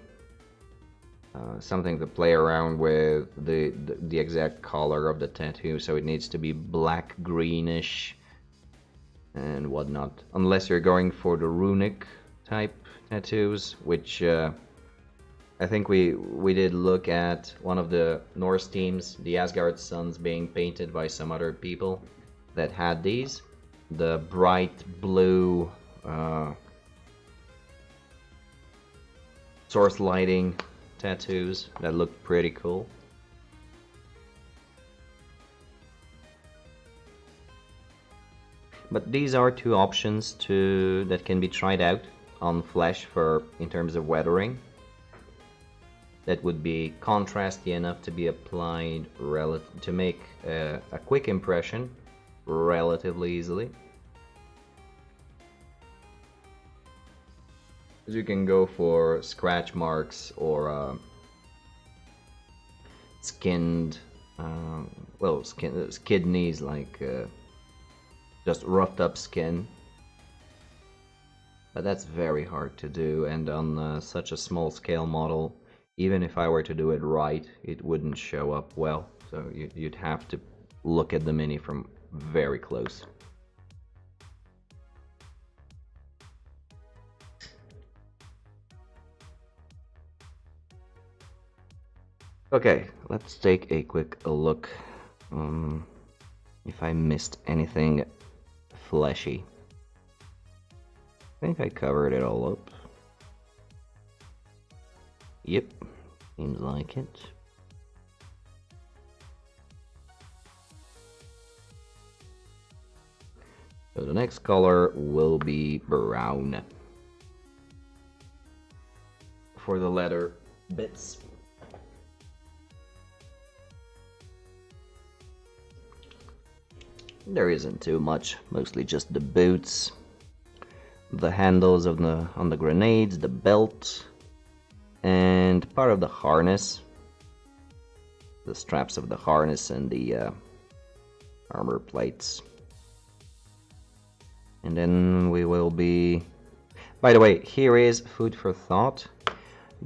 something to play around with the exact color of the tattoo, so it needs to be black greenish and whatnot, unless you're going for the runic type tattoos, which I think we did look at one of the Norse teams, the Asgard Sons, being painted by some other people that had these, the bright blue source lighting tattoos that look pretty cool. But these are two options that can be tried out on flesh for in terms of weathering. That would be contrasty enough to be applied to make a quick impression relatively easily. You can go for scratch marks or skinned, kidneys, like just roughed up skin. But that's very hard to do, and on such a small scale model, even if I were to do it right, it wouldn't show up well. So you'd have to look at the mini from very close. Okay, let's take a quick look if I missed anything fleshy. I think I covered it all up. Yep, seems like it. So the next color will be brown for the leather bits. There isn't too much, mostly just the boots, the handles on the grenades, the belt, and part of the harness, the straps of the harness and the armor plates. And then we will be... By the way, here is food for thought.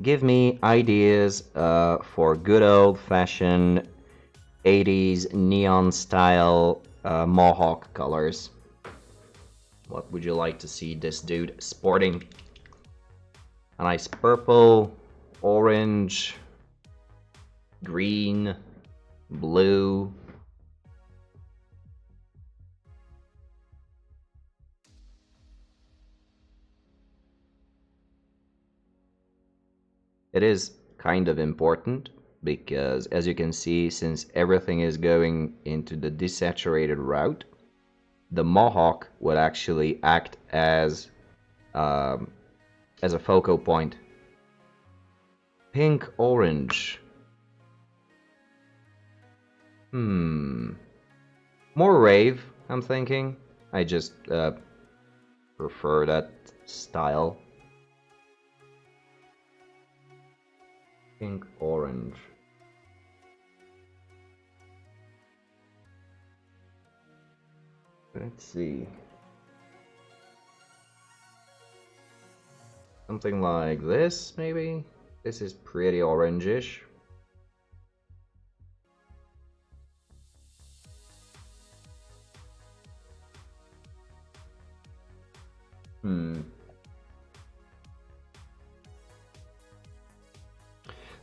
Give me ideas for good old-fashioned 80s neon style Mohawk colors. What would you like to see this dude sporting? A nice purple, orange, green, blue. It is kind of important because, as you can see, since everything is going into the desaturated route, the mohawk would actually act as a focal point. Pink, orange. More rave, I'm thinking. I just prefer that style. Pink, orange. Let's see. Something like this, maybe? This is pretty orangish.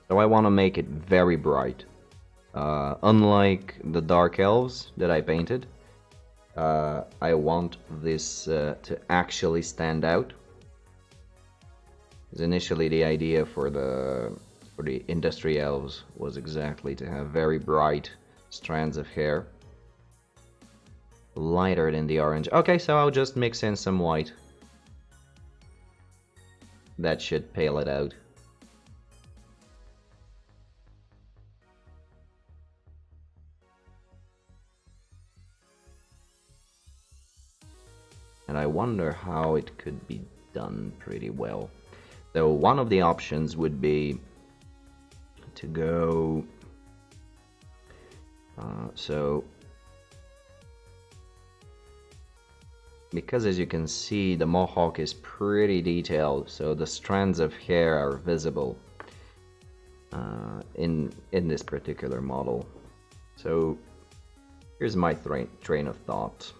So I want to make it very bright. Unlike the dark elves that I painted, I want this to actually stand out. Because initially the idea for the industry elves was exactly to have very bright strands of hair. Lighter than the orange. Okay, so I'll just mix in some white. That should pale it out. And I wonder how it could be done pretty well. So one of the options would be to go so because, as you can see, the mohawk is pretty detailed, so the strands of hair are visible in this particular model. So here's my train of thought.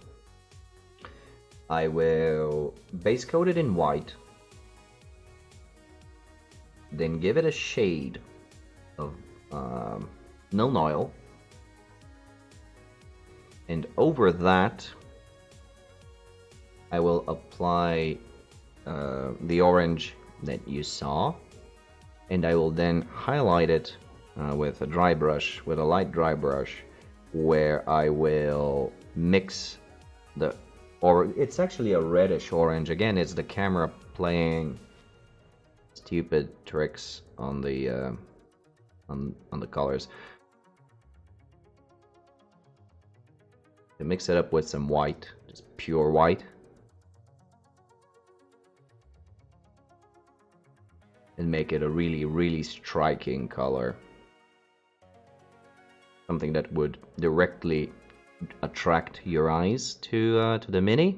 I will base coat it in white, then give it a shade of Nuln Oil, and over that I will apply the orange that you saw, and I will then highlight it with a dry brush, with a light dry brush, where I will mix the, or it's actually a reddish orange. Again, it's the camera playing stupid tricks on the colors. To mix it up with some white, just pure white, and make it a really striking color. Something that would directly attract your eyes to the mini.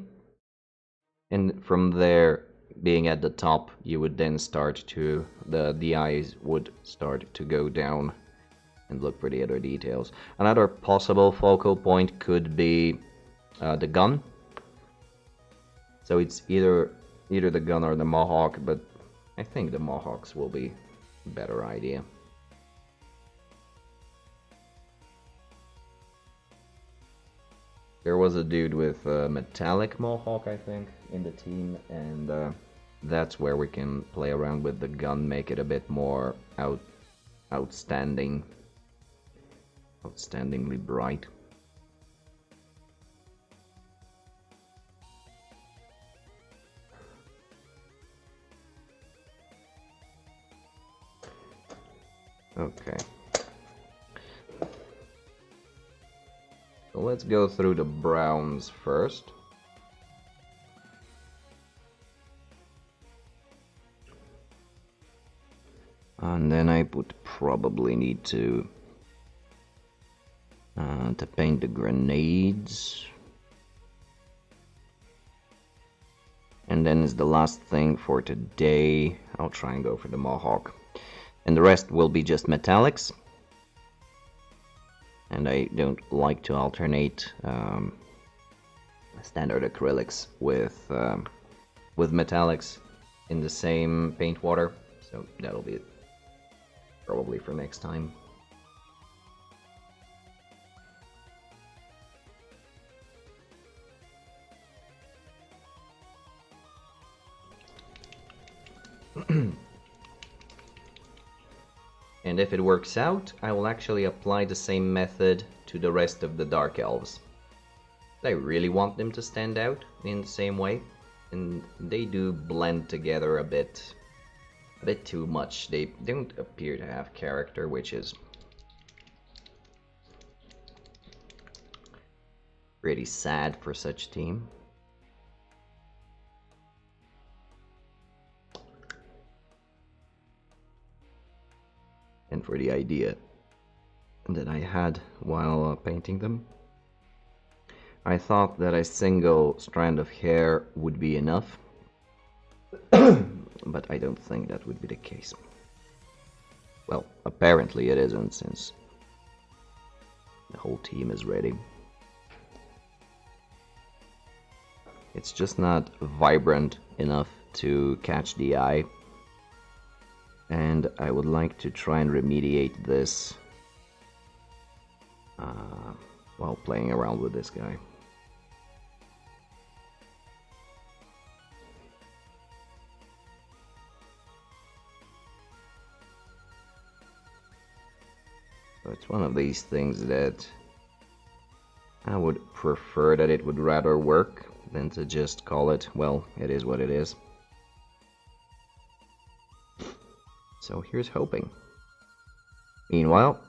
And from there, being at the top, you would then start to, the eyes would start to go down and look for the other details. Another possible focal point could be the gun. So it's either the gun or the mohawk, but I think the mohawks will be a better idea. There was a dude with a metallic mohawk, I think, in the team, and that's where we can play around with the gun, make it a bit more outstandingly bright. Okay. So let's go through the browns first. And then I would probably need to paint the grenades. And then is the last thing for today. I'll try and go for the mohawk. And the rest will be just metallics. And I don't like to alternate standard acrylics with metallics. in the same paint water, so that'll be it probably for next time. And if it works out, I will actually apply the same method to the rest of the Dark Elves. I really want them to stand out in the same way, and they do blend together a bit too much. They don't appear to have character, which is pretty sad for such a team. And for the idea that I had while painting them. I thought that a single strand of hair would be enough, but I don't think that would be the case. Well, apparently it isn't, since the whole team is ready. It's just not vibrant enough to catch the eye, and I would like to try and remediate this while playing around with this guy. So it's one of these things that I would prefer that it would rather work than to just call it, well, it is what it is. So here's hoping. Meanwhile,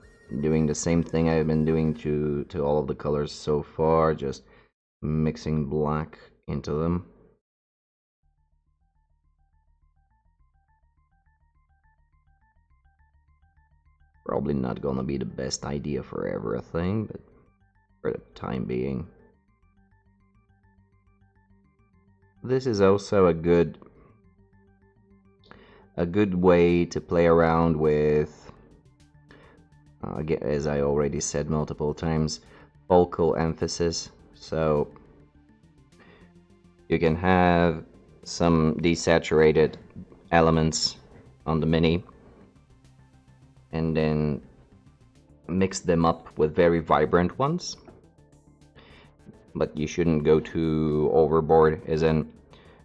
doing the same thing I've been doing to all of the colors so far, just mixing black into them. Probably not gonna be the best idea for everything, but for the time being. This is also a good way to play around with, as I already said multiple times, focal emphasis. So you can have some desaturated elements on the mini and then mix them up with very vibrant ones, but you shouldn't go too overboard, as in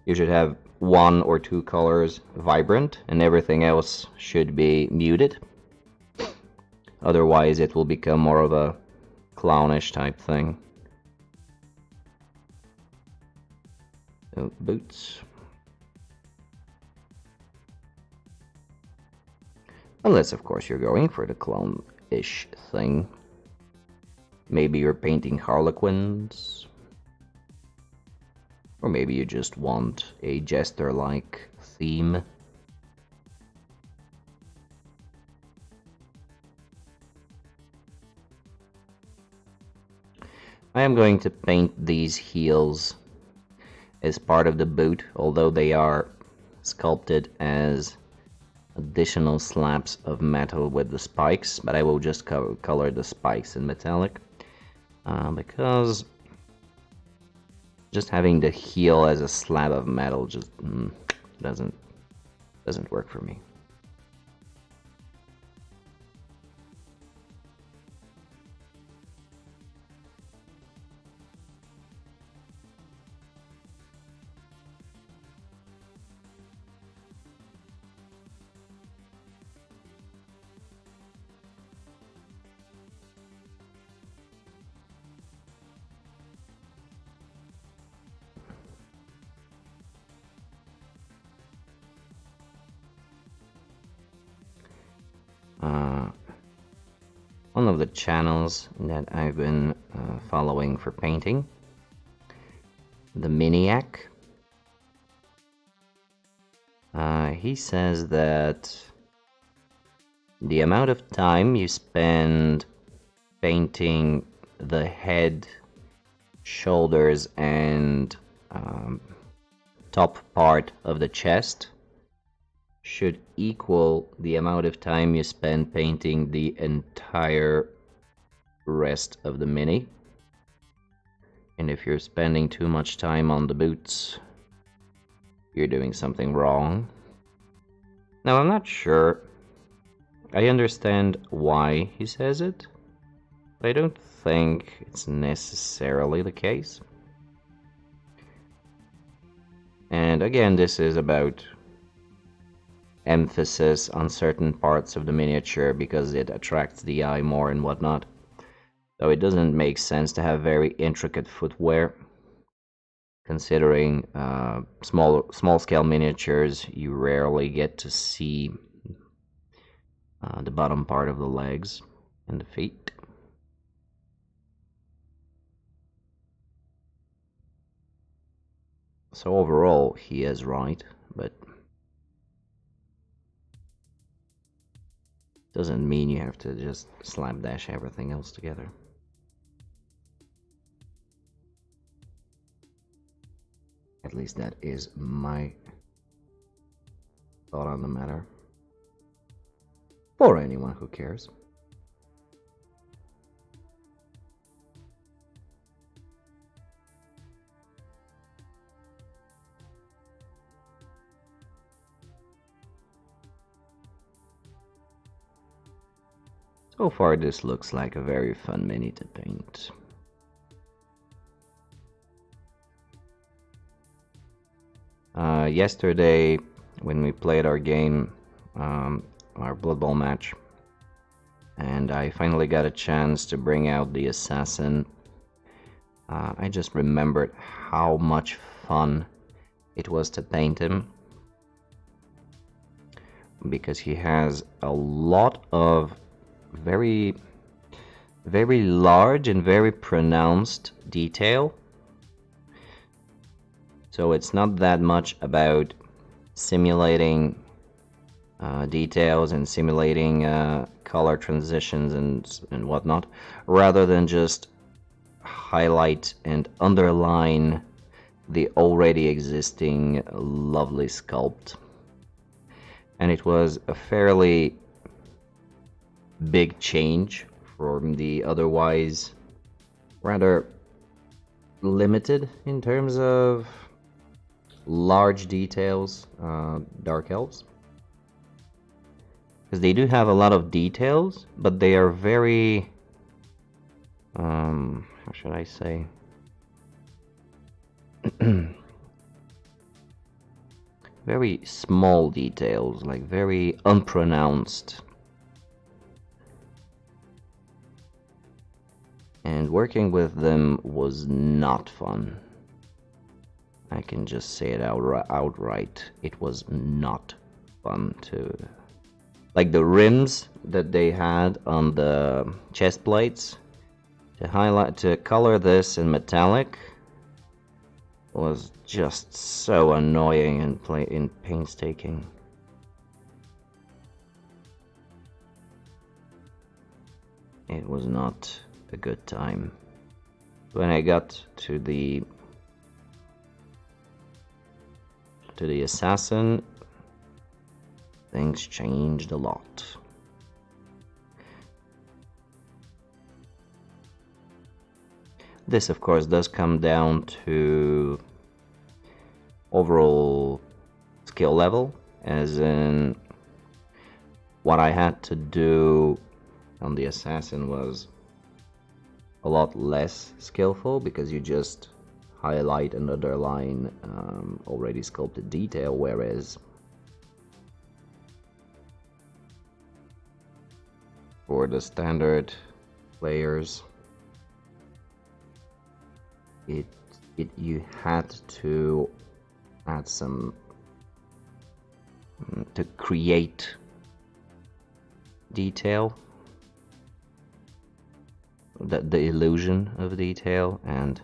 you should have 1 or 2 colors vibrant and everything else should be muted. Otherwise it will become more of a clownish type thing. So, boots. Unless, of course, you're going for the clown-ish thing. Maybe you're painting harlequins. Or maybe you just want a jester-like theme. I am going to paint these heels as part of the boot, although they are sculpted as additional slabs of metal with the spikes, but I will just color the spikes in metallic, because just having the heel as a slab of metal just doesn't work for me. One of the channels that I've been following for painting, the Maniac, he says that the amount of time you spend painting the head, shoulders, and top part of the chest should equal the amount of time you spend painting the entire rest of the mini. And if you're spending too much time on the boots, you're doing something wrong. Now, I'm not sure. I understand why he says it, but I don't think it's necessarily the case. And again, this is about emphasis on certain parts of the miniature because it attracts the eye more and whatnot. So it doesn't make sense to have very intricate footwear. Considering small scale miniatures, you rarely get to see the bottom part of the legs and the feet. So overall, he is right, but doesn't mean you have to just slapdash everything else together. At least that is my thought on the matter. For anyone who cares. So far, this looks like a very fun mini to paint. Yesterday, when we played our game, our Blood Bowl match, and I finally got a chance to bring out the assassin, I just remembered how much fun it was to paint him, because he has a lot of very large and very pronounced detail. So it's not that much about simulating details and simulating color transitions and whatnot, rather than just highlight and underline the already existing lovely sculpt. And it was a fairly big change from the otherwise rather limited in terms of large details Dark Elves, because they do have a lot of details, but they are very how should I say, very small details, like very unpronounced. And working with them was not fun. I can just say it outright. It was not fun to... Like the rims that they had on the chest plates, to color this in metallic was just so annoying and painstaking. It was not a good time. When I got to the assassin, things changed a lot. This, of course, does come down to overall skill level, as in what I had to do on the assassin was a lot less skillful, because you just highlight and underline already sculpted detail, whereas for the standard players, you had to add some to create detail, the illusion of detail, and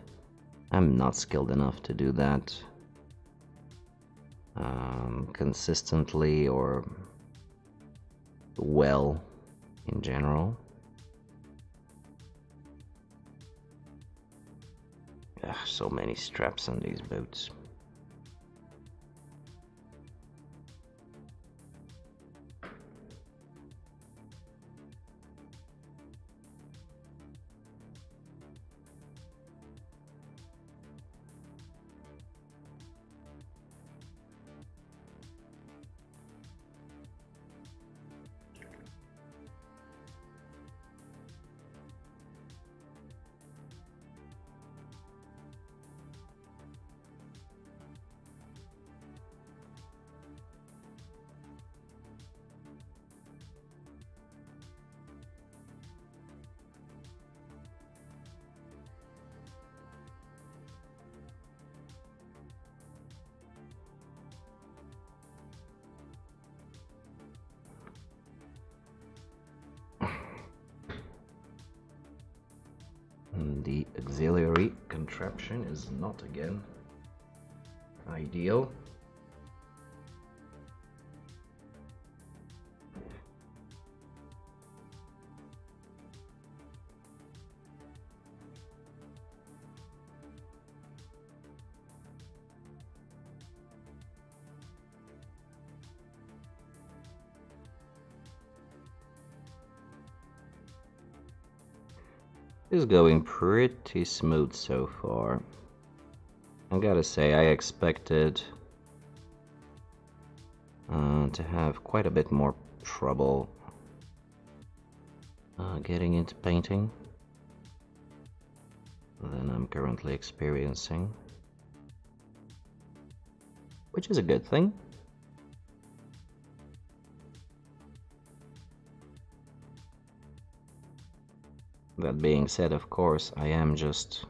I'm not skilled enough to do that consistently or well in general. Ugh, so many straps on these boots. The auxiliary contraption is not again ideal. Is going pretty smooth so far. I gotta say, I expected to have quite a bit more trouble getting into painting than I'm currently experiencing, which is a good thing. That being said, of course, I am just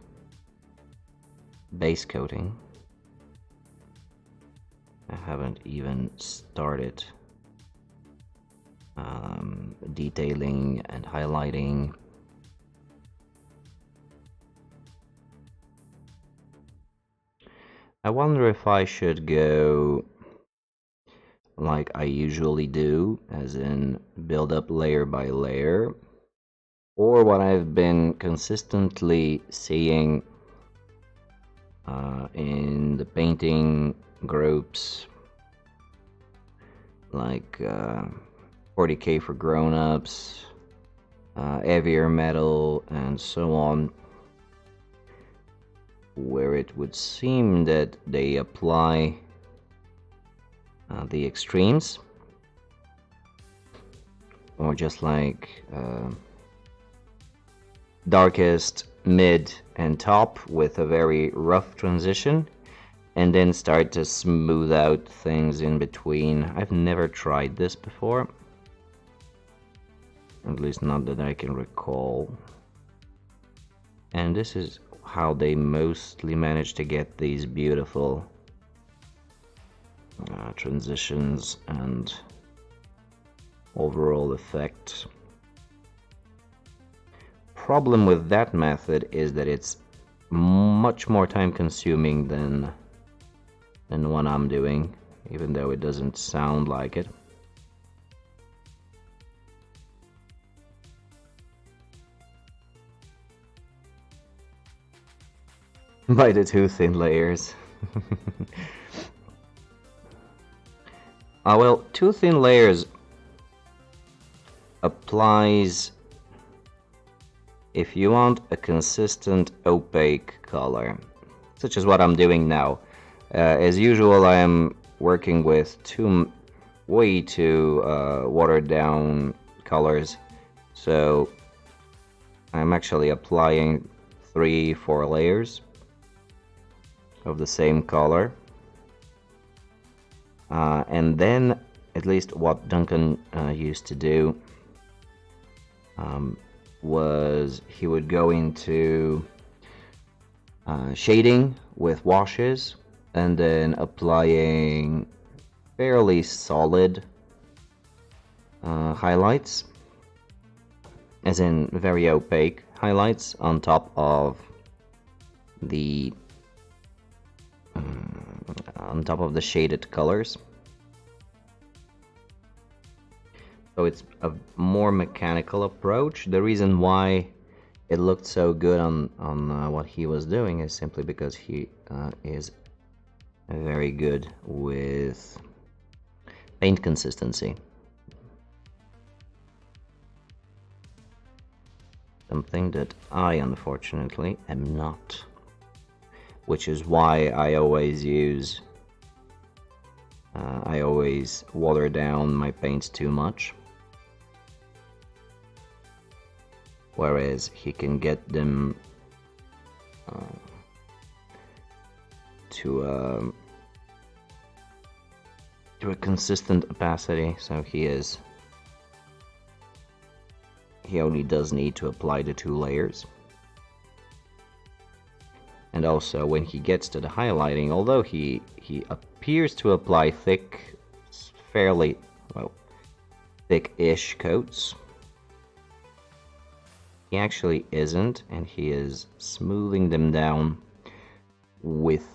base coating. I haven't even started detailing and highlighting. I wonder if I should go like I usually do, as in build up layer by layer, or what I've been consistently seeing in the painting groups, like 40k for grown-ups, heavier metal, and so on, where it would seem that they apply the extremes, or just like darkest, mid, and top with a very rough transition, and then start to smooth out things in between. I've never tried this before, at least not that I can recall, and this is how they mostly manage to get these beautiful transitions and overall effect. Problem with that method is that it's much more time consuming than what I'm doing, even though it doesn't sound like it. By the two thin layers. Well, two thin layers applies if you want a consistent opaque color, such as what I'm doing now. As usual, I am working with way too watered down colors, so I'm actually applying 3-4 layers of the same color. And then, at least what Duncan used to do, was he would go into shading with washes and then applying fairly solid highlights, as in very opaque highlights, on top of the shaded colors. So it's a more mechanical approach. The reason why it looked so good on what he was doing is simply because he is very good with paint consistency. Something that I unfortunately am not. Which is why I always water down my paints too much. Whereas he can get them to a consistent opacity, so he only does need to apply the 2 layers. And also, when he gets to the highlighting, although he appears to apply fairly thick-ish coats, he actually isn't, and he is smoothing them down with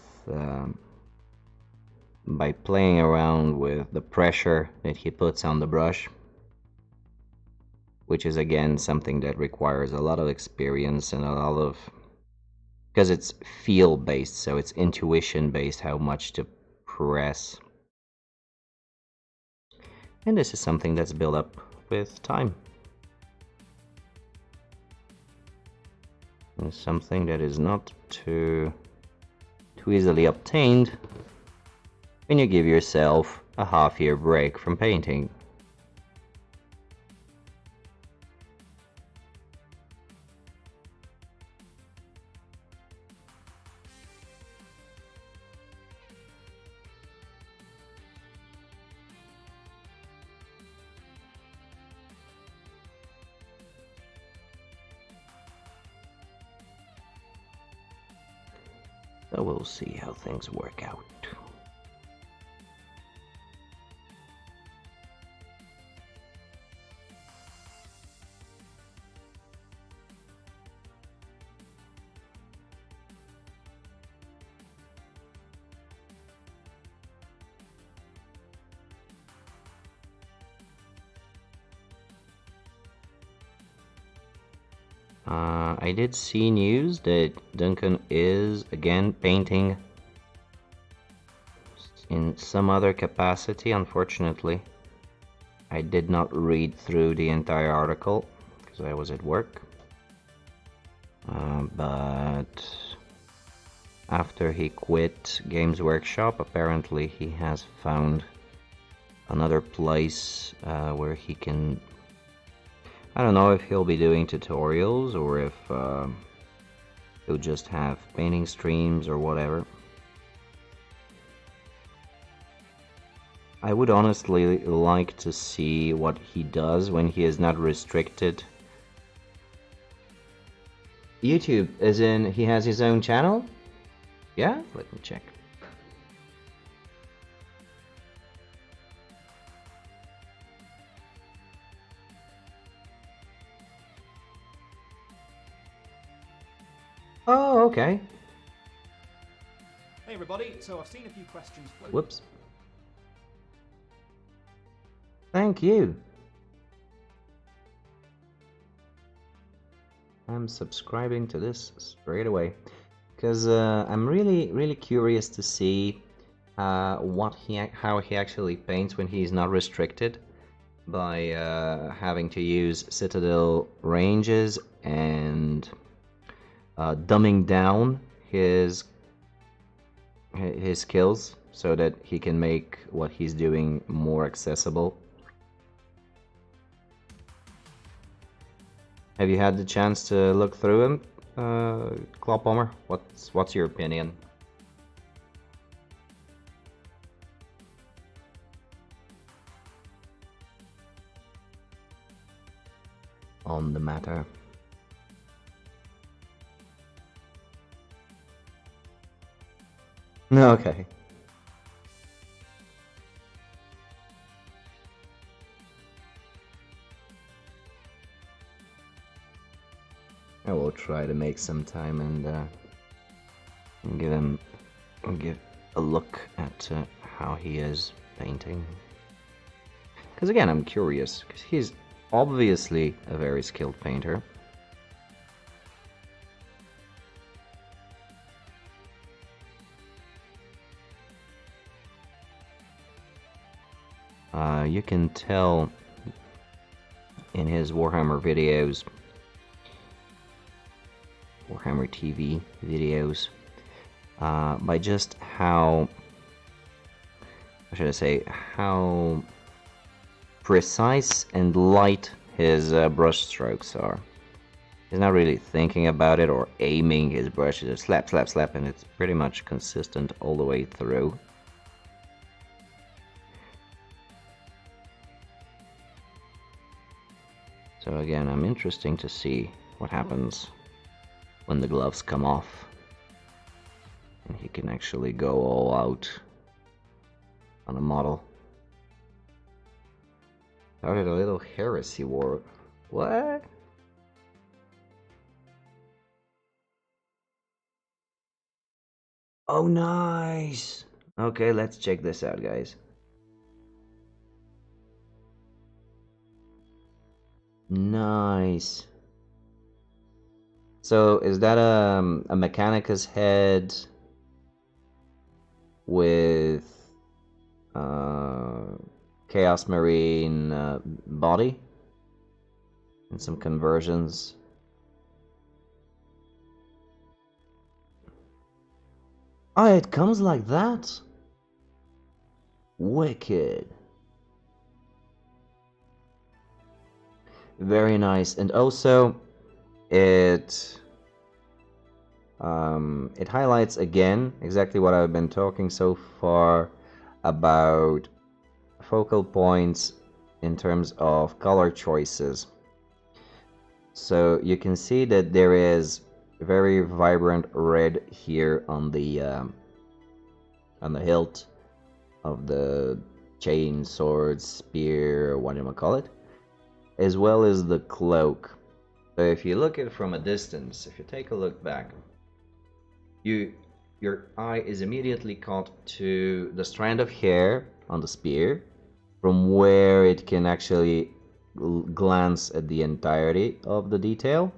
by playing around with the pressure that he puts on the brush, which is again something that requires a lot of experience and a lot of, because it's feel based, so it's intuition based how much to press. And this is something that's built up with time. And something that is not too easily obtained when you give yourself a half-year break from painting. So we'll see how things work out. I did see news that Duncan is again painting in some other capacity. Unfortunately, I did not read through the entire article because I was at work. But after he quit Games Workshop, apparently he has found another place where he can, I don't know if he'll be doing tutorials or if he'll just have painting streams or whatever. I would honestly like to see what he does when he is not restricted. YouTube, as in he has his own channel? Yeah? Let me check. Oh, okay. Hey everybody, so I've seen a few questions floating. Whoops. Thank you. I'm subscribing to this straight away because I'm really curious to see how he actually paints when he's not restricted by having to use Citadel ranges and dumbing down his skills so that he can make what he's doing more accessible. Have you had the chance to look through him, Clawpalmer? What's your opinion? On the matter? No, okay. I will try to make some time and give a look at how he is painting. Because again, I'm curious, because he's obviously a very skilled painter. You can tell in his Warhammer videos, Warhammer TV videos, by just how, should I say, how precise and light his brush strokes are. He's not really thinking about it or aiming his brush, just slap, slap, slap, and it's pretty much consistent all the way through. So again, I'm interested to see what happens when the gloves come off and he can actually go all out on a model. Started a little heresy war. What? Oh, nice. Okay, let's check this out, guys. Nice. So is that a Mechanicus head with uh, Chaos Marine body and some conversions? Oh, it comes like that? Wicked. Very nice. And also it it highlights again exactly what I've been talking so far about focal points in terms of color choices. So you can see that there is very vibrant red here on the hilt of the chain, sword, spear, what do you call it, as well as the cloak. So if you look at it from a distance, if you take a look back, your eye is immediately caught to the strand of hair on the spear, from where it can actually glance at the entirety of the detail.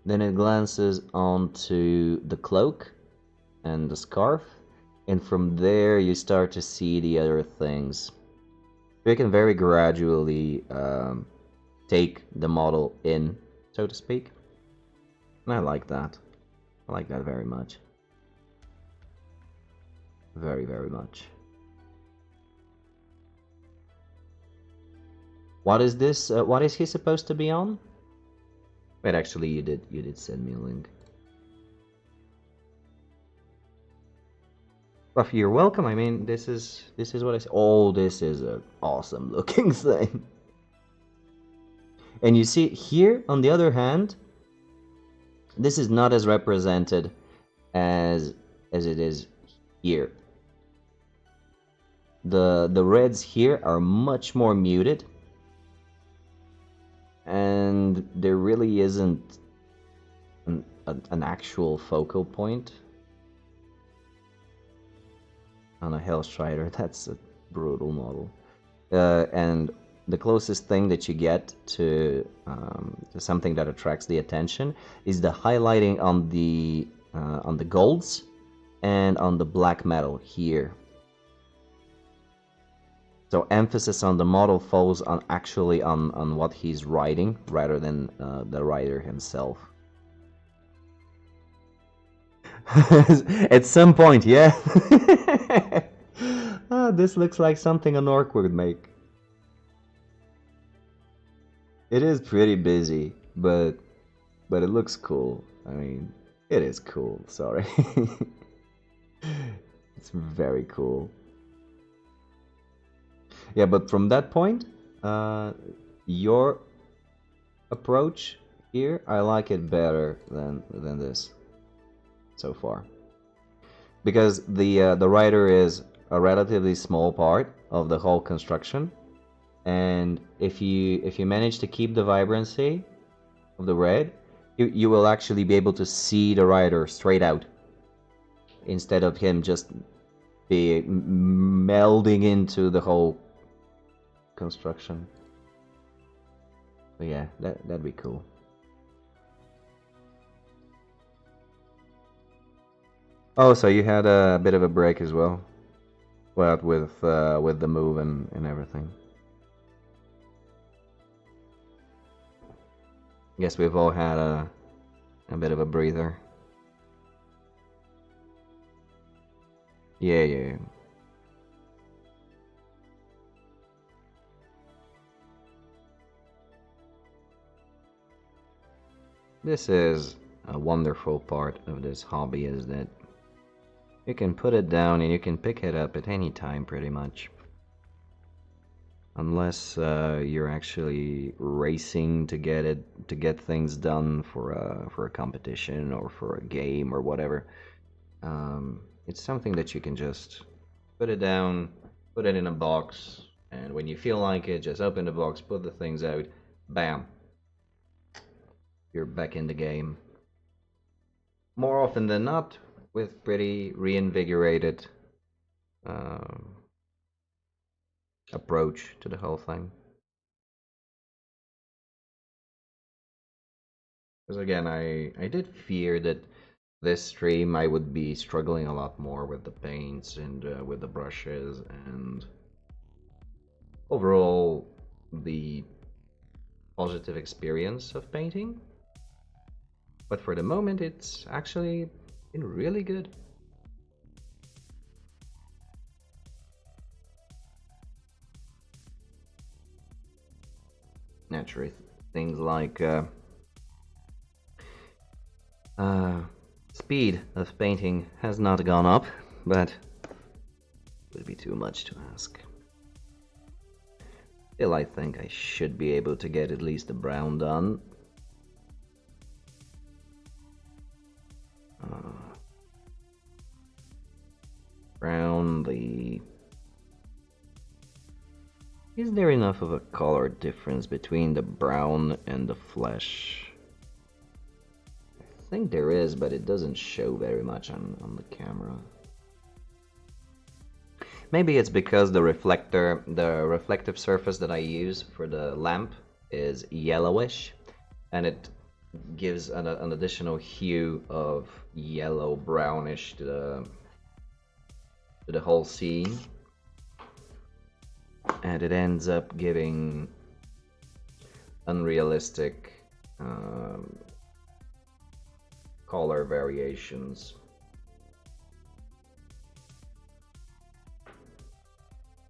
Then it glances onto the cloak and the scarf, and from there you start to see the other things. You can very gradually take the model in, so to speak. And I like that. I like that very much. Very, very much. What is this? What is he supposed to be on? Wait, actually, you did send me a link. Buff, you're welcome. I mean, this is what I say. Oh, this is an awesome looking thing. And you see here, on the other hand, this is not as represented as it is here. The reds here are much more muted, and there really isn't an actual focal point on a Hellstrider. That's a brutal model. And the closest thing that you get to something that attracts the attention is the highlighting on the golds and on the black metal here. So emphasis on the model falls on actually on what he's riding rather than the rider himself. At some point, yeah. This looks like something an orc would make. It is pretty busy, but it looks cool. I mean, it is cool. Sorry. It's very cool. Yeah, but from that point, your approach here, I like it better than this so far, because the rider is a relatively small part of the whole construction, and if you manage to keep the vibrancy of the red, you will actually be able to see the rider straight out instead of him just be melding into the whole construction. But yeah, that'd be cool. Oh, so you had a bit of a break as well, well, with the move and everything. Guess we've all had a bit of a breather. Yeah. This is a wonderful part of this hobby, is that you can put it down and you can pick it up at any time pretty much. Unless you're actually racing to get things done for a competition or for a game or whatever. It's something that you can just put it down, put it in a box, and when you feel like it, just open the box, put the things out, bam, you're back in the game. More often than not, with pretty reinvigorated um, approach to the whole thing. Because again, I did fear that this stream I would be struggling a lot more with the paints and with the brushes and overall the positive experience of painting. But for the moment, it's actually been really good. Naturally, things like speed of painting has not gone up, but it would be too much to ask. Still, I think I should be able to get at least the brown done. Brown, the... Is there enough of a color difference between the brown and the flesh? I think there is, but it doesn't show very much on the camera. Maybe it's because the reflective surface that I use for the lamp is yellowish, and it gives an additional hue of yellow brownish to the whole scene, and it ends up giving unrealistic color variations.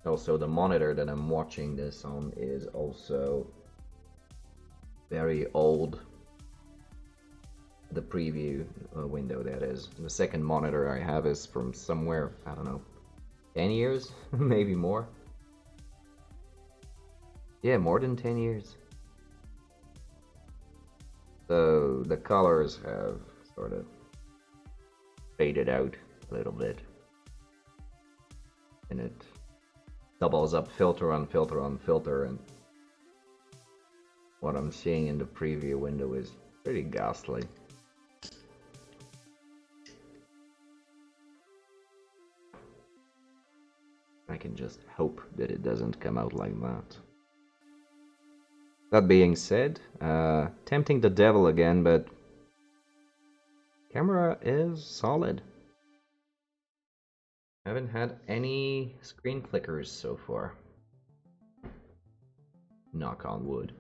Also, the monitor that I'm watching this on is also very old. The preview window, that is. The second monitor I have is from somewhere, I don't know, 10 years? Maybe more. Yeah, more than 10 years. So the colors have sort of faded out a little bit. And it doubles up filter on filter on filter, and what I'm seeing in the preview window is pretty ghastly. I can just hope that it doesn't come out like that. That being said, tempting the devil again, but camera is solid. I haven't had any screen flickers so far. Knock on wood.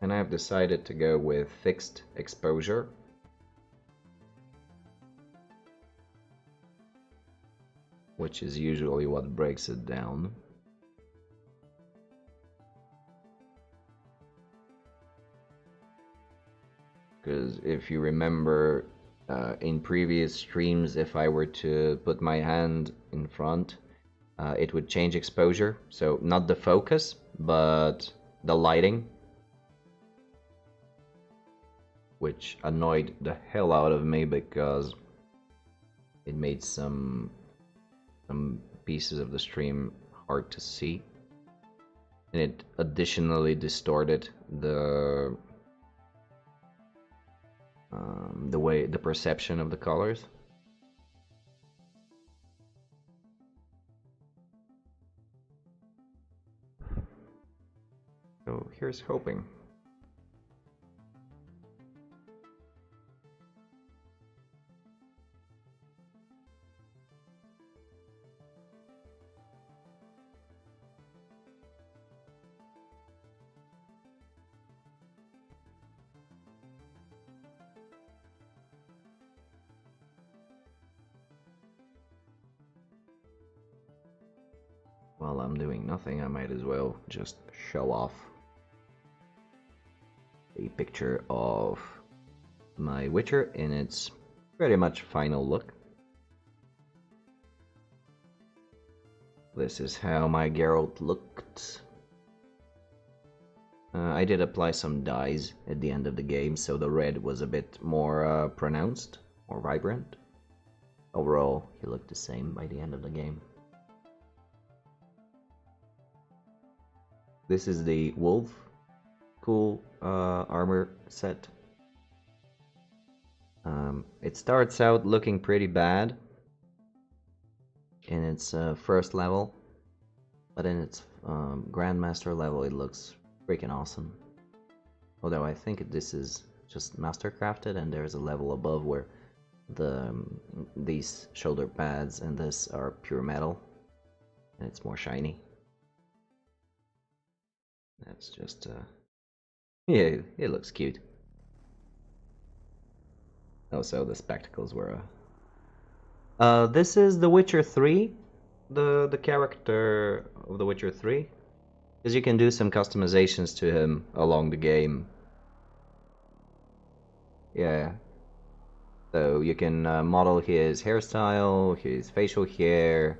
And I've decided to go with fixed exposure. Which is usually what breaks it down. Because if you remember in previous streams, if I were to put my hand in front, it would change exposure. So not the focus, but the lighting. Which annoyed the hell out of me because it made some pieces of the stream hard to see. And it additionally distorted the perception of the colors. So here's hoping. While I'm doing nothing, I might as well just show off a picture of my Witcher in its pretty much final look. This is how my Geralt looked. I did apply some dyes at the end of the game, so the red was a bit more pronounced, more vibrant. overall, he looked the same by the end of the game. This is the wolf. Cool armor set. It starts out looking pretty bad in its first level, but in its Grandmaster level it looks freaking awesome. Although I think this is just mastercrafted, and there's a level above where these shoulder pads and this are pure metal, and it's more shiny. That's just yeah, it looks cute. Also, the spectacles were this is The Witcher 3, the character of The Witcher 3, because you can do some customizations to him along the game. Yeah. So you can model his hairstyle, his facial hair,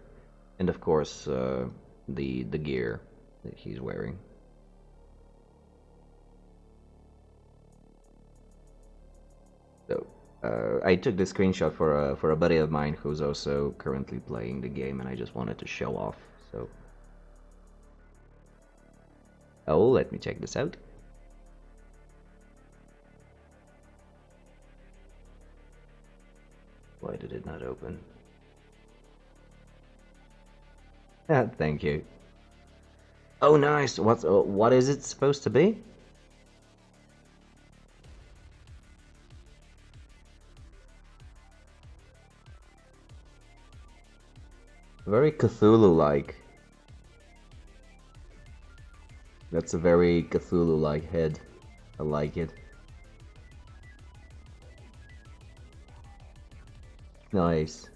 and of course the gear that he's wearing. So I took this screenshot for a buddy of mine who's also currently playing the game, and I just wanted to show off. So, oh, let me check this out. Why did it not open? Ah, thank you. Oh, nice. What is it supposed to be? Very Cthulhu-like. That's a very Cthulhu-like head. I like it. Nice.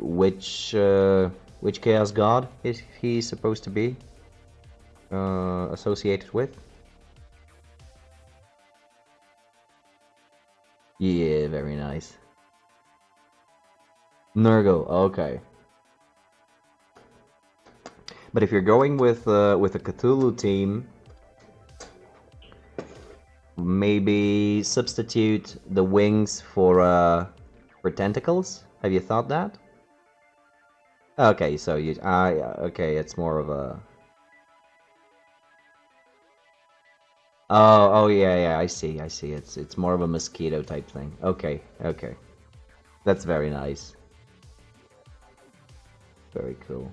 Which Chaos God is he supposed to be associated with? Yeah, very nice. Nurgle, okay. But if you're going with a Cthulhu team, maybe substitute the wings for tentacles. Have you thought that? Okay, so okay, it's more of a. Oh yeah, I see. It's more of a mosquito type thing. Okay, that's very nice. Very cool.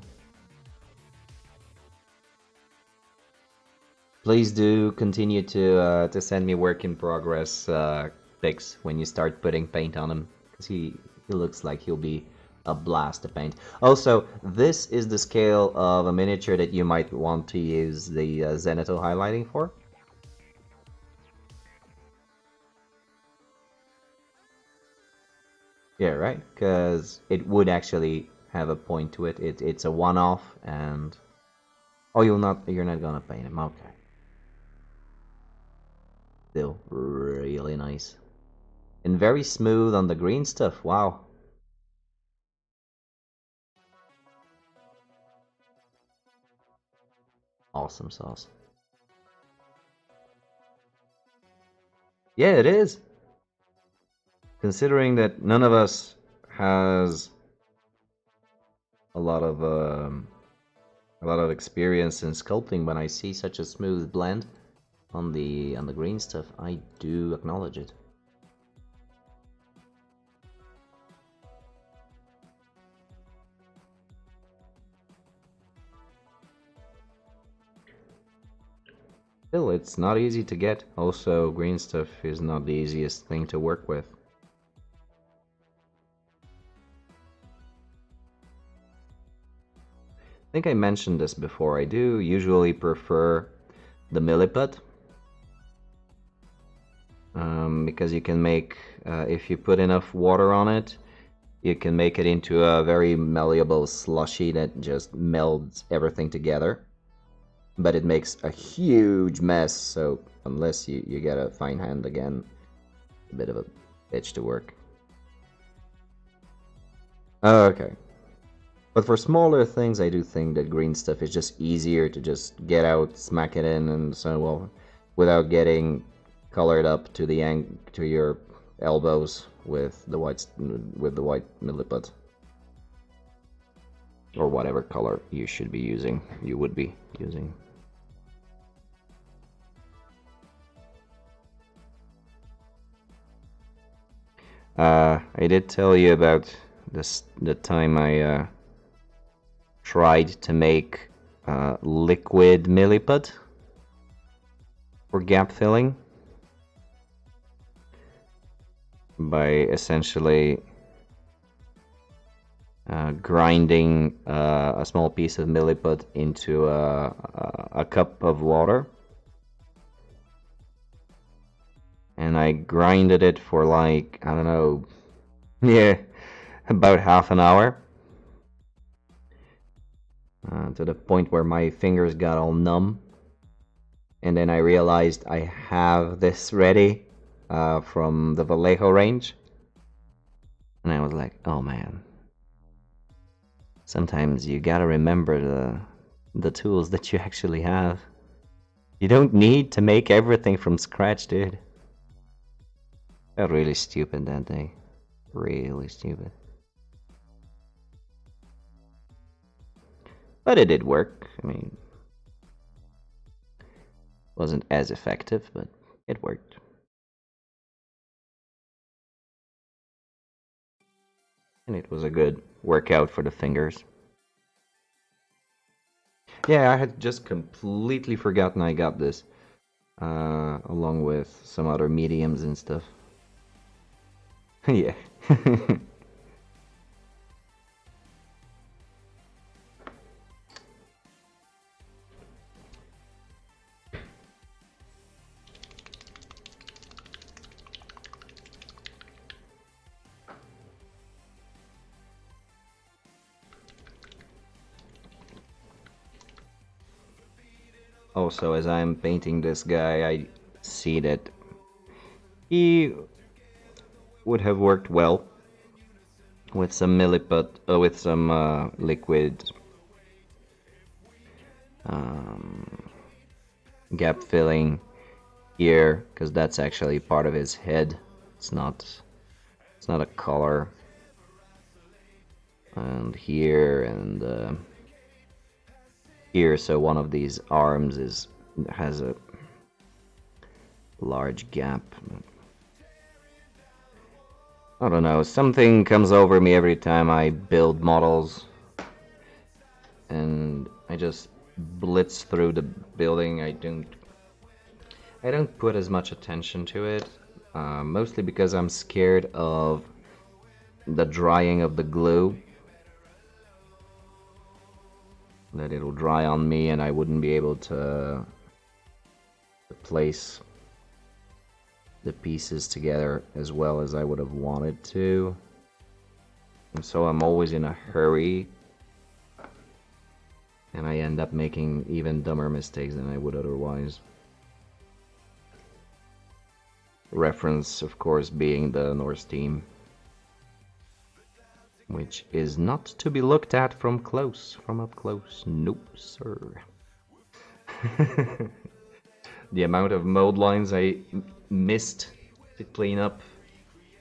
Please do continue to send me work in progress pics when you start putting paint on him, because he looks like he'll be a blast to paint. Also, this is the scale of a miniature that you might want to use the zenithal highlighting for. Yeah, right. Because it would actually have a point to it. It's a one-off, and oh, you're not gonna paint him. Okay. Still really nice. And very smooth on the green stuff, wow. Awesome sauce. Yeah, it is. Considering that none of us has a lot of experience in sculpting, when I see such a smooth blend on the green stuff, I do acknowledge it. Still, it's not easy to get. Also, green stuff is not the easiest thing to work with. I think I mentioned this before. I do usually prefer the milliput, because you can make, if you put enough water on it, you can make it into a very malleable slushy that just melds everything together. But it makes a huge mess, so unless you get a fine hand again, a bit of a bitch to work. Okay. But for smaller things, I do think that green stuff is just easier to just get out, smack it in, and so well, without getting colored up to the to your elbows with the white milliput, or whatever color you should be using. You would be using. I did tell you about the time I tried to make liquid milliput for gap filling by essentially grinding a small piece of milliput into a cup of water. And I grinded it for like, I don't know, yeah, about half an hour. To the point where my fingers got all numb. And then I realized I have this ready from the Vallejo range. And I was like, oh man. Sometimes you gotta remember the tools that you actually have. You don't need to make everything from scratch, dude. Felt really stupid that day. Really stupid. But it did work. I mean, wasn't as effective, but it worked. And it was a good workout for the fingers. Yeah, I had just completely forgotten I got this. Along with some other mediums and stuff. Yeah. Also, as I'm painting this guy, I see that he would have worked well with some milliput, with some liquid gap filling here, because that's actually part of his head. It's not a color. And here and here, so one of these arms has a large gap. I don't know, something comes over me every time I build models, and I just blitz through the building. I don't put as much attention to it, mostly because I'm scared of the drying of the glue. That it'll dry on me and I wouldn't be able to place the pieces together as well as I would have wanted to. And so I'm always in a hurry, and I end up making even dumber mistakes than I would otherwise. Reference, of course, being the Norse team, which is not to be looked at from up close. Nope, sir. The amount of mode lines I missed to clean up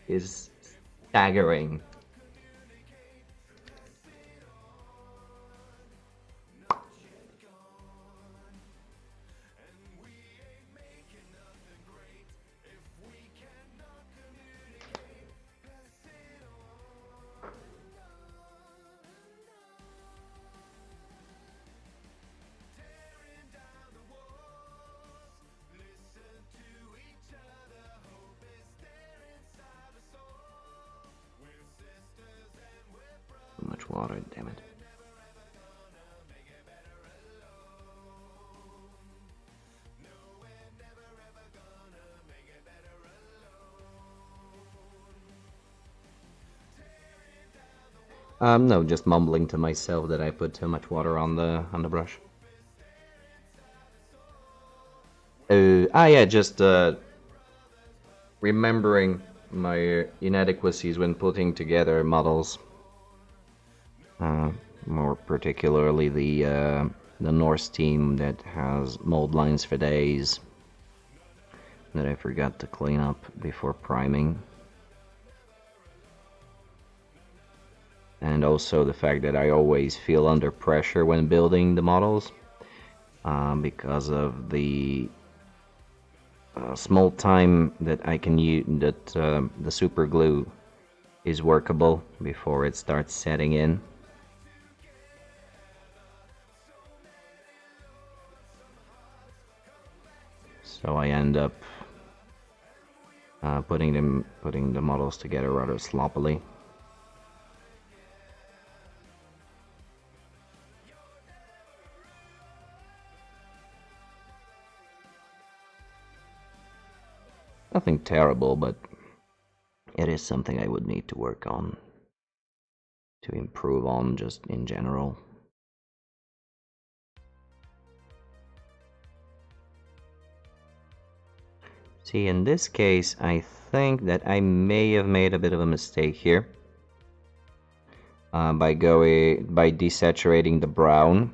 is staggering. Too much water, damn it. No, just mumbling to myself that I put too much water on the brush. Yeah, just remembering my inadequacies when putting together models. More particularly the Norse team that has mold lines for days that I forgot to clean up before priming. and also the fact that I always feel under pressure when building the models because of the small time that I can use, that the super glue is workable before it starts setting in. So I end up putting the models together rather sloppily. Nothing terrible, but it is something I would need to work on, to improve on just in general. See, in this case, I think that I may have made a bit of a mistake here by desaturating the brown,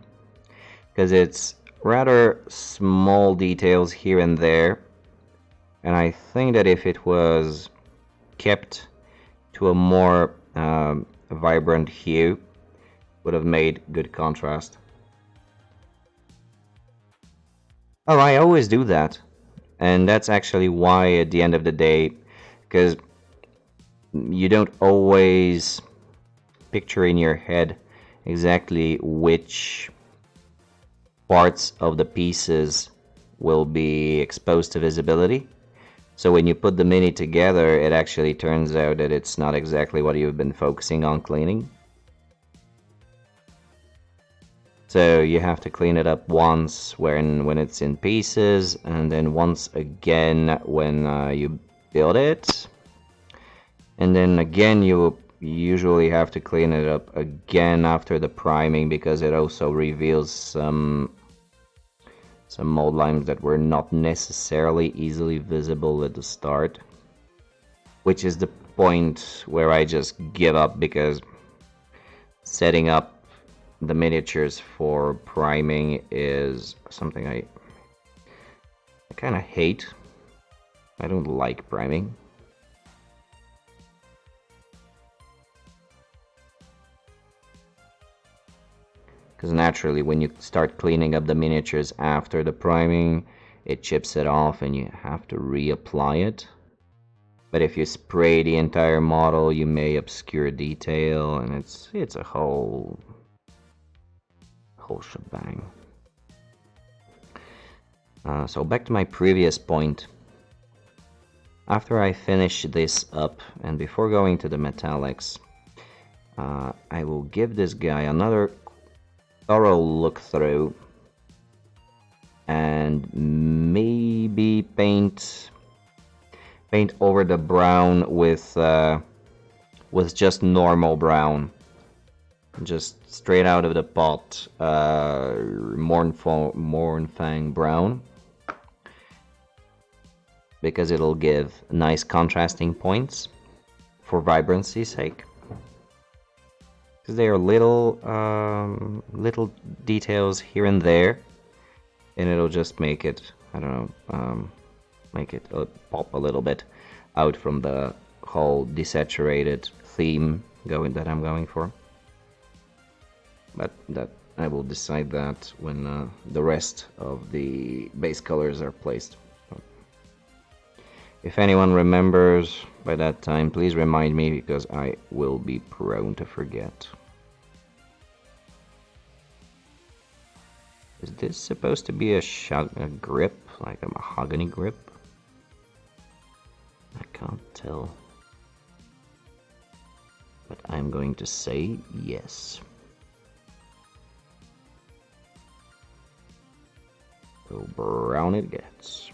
because it's rather small details here and there, and I think that if it was kept to a more vibrant hue, would have made good contrast. Oh, I always do that. And that's actually why at the end of the day, because you don't always picture in your head exactly which parts of the pieces will be exposed to visibility. So when you put the mini together, it actually turns out that it's not exactly what you've been focusing on cleaning. So you have to clean it up once when it's in pieces, and then once again when you build it. And then again you usually have to clean it up again after the priming, because it also reveals some mold lines that were not necessarily easily visible at the start. Which is the point where I just give up, because setting up the miniatures for priming is something I kind of hate. I don't like priming. Because naturally, when you start cleaning up the miniatures after the priming, it chips it off and you have to reapply it. But if you spray the entire model, you may obscure detail, and it's a whole shebang. So back to my previous point. After I finish this up, and before going to the metallics, I will give this guy another thorough look through and maybe paint over the brown with just normal brown, just straight out of the pot, Mornfang brown, because it'll give nice contrasting points for vibrancy's sake. Because they are little details here and there, and it'll just make it, I don't know, make it pop a little bit out from the whole desaturated theme that I'm going for. But that I will decide that when the rest of the base colors are placed. If anyone remembers by that time, please remind me, because I will be prone to forget. Is this supposed to be a grip, like a mahogany grip? I can't tell. But I'm going to say yes. So brown it gets.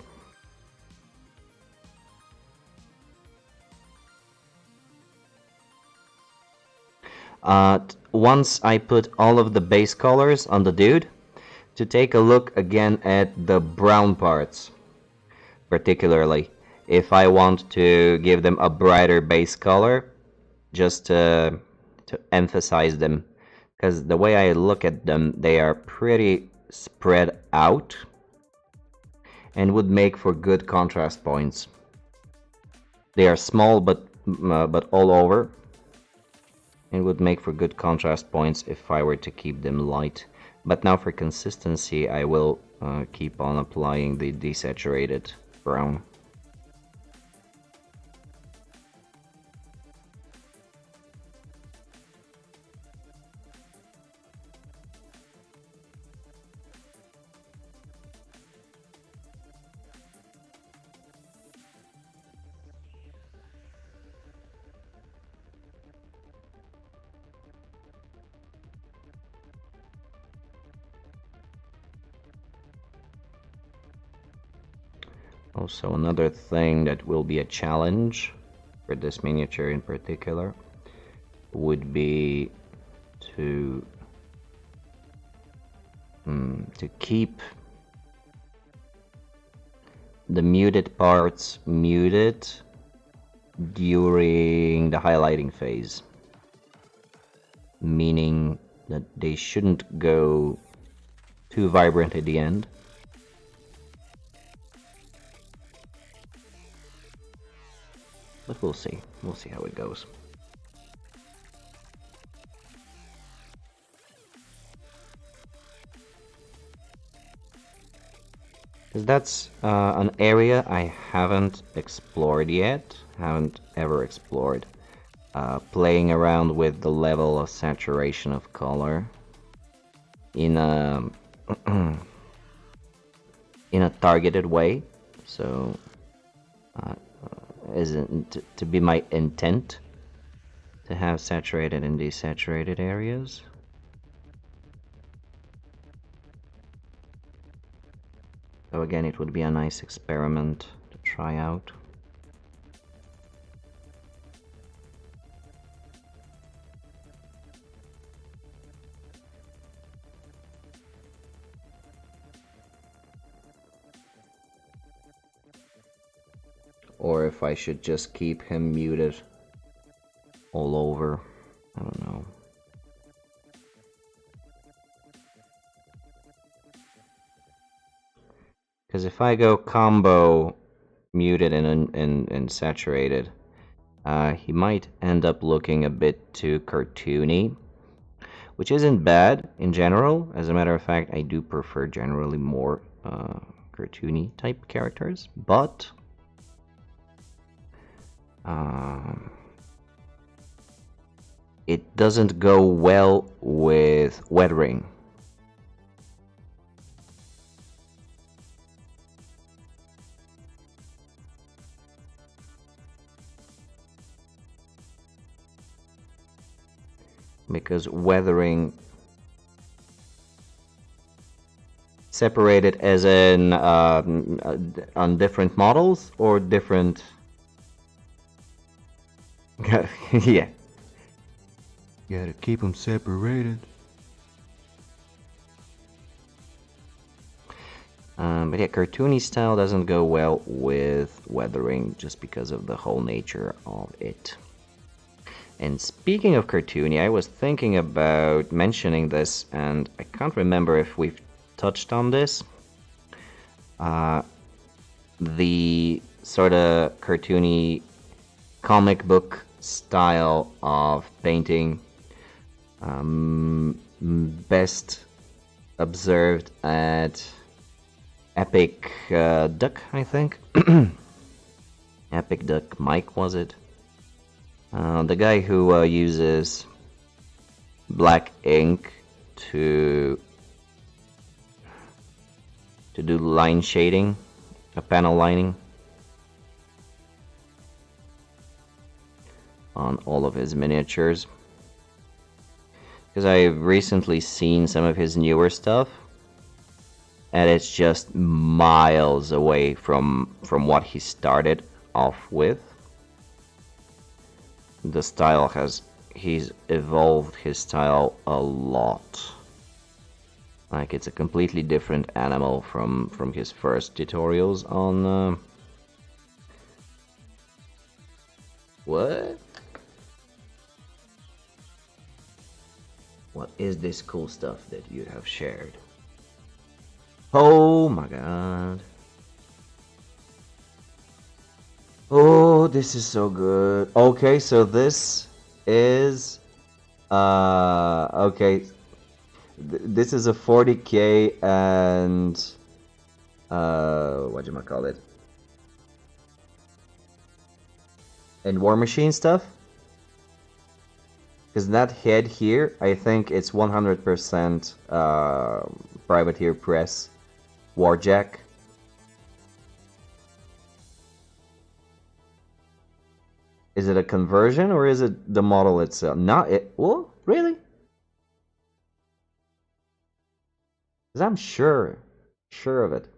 Once I put all of the base colors on the dude, to take a look again at the brown parts, particularly if I want to give them a brighter base color, just to emphasize them, because the way I look at them, they are pretty spread out and would make for good contrast points. They are small but all over, It would make for good contrast points if I were to keep them light. But now for consistency, I will keep on applying the desaturated brown. Also, another thing that will be a challenge for this miniature in particular would be to keep the muted parts muted during the highlighting phase, meaning that they shouldn't go too vibrant at the end. But we'll see. We'll see how it goes. Because that's an area I haven't explored yet. Haven't ever explored. Playing around with the level of saturation of color in a in a targeted way. So isn't to be my intent to have saturated and desaturated areas. So again, it would be a nice experiment to try out. Or if I should just keep him muted all over. I don't know. Because if I go combo muted and saturated, he might end up looking a bit too cartoony, which isn't bad in general. As a matter of fact, I do prefer generally more cartoony type characters, but it doesn't go well with weathering. Because weathering separated as in on different models or different. Yeah. You gotta keep them separated. But yeah, cartoony style doesn't go well with weathering just because of the whole nature of it. And speaking of cartoony, I was thinking about mentioning this, and I can't remember if we've touched on this. The sort of cartoony comic book style of painting, best observed at Epic Duck, I think. Epic Duck Mike, was it? The guy who uses black ink to do line shading, a panel lining on all of his miniatures. Because I've recently seen some of his newer stuff, and it's just miles away from what he started off with. The style he's evolved his style a lot. Like, it's a completely different animal from his first tutorials on what is this cool stuff that you have shared? Oh my god. Oh, this is so good. Okay, so this is Okay. This is a 40k and what do you call it? And War Machine stuff. Because that head here, I think it's 100% Privateer Press Warjack. Is it a conversion or is it the model itself? Not it. Well, really? Because I'm sure of it.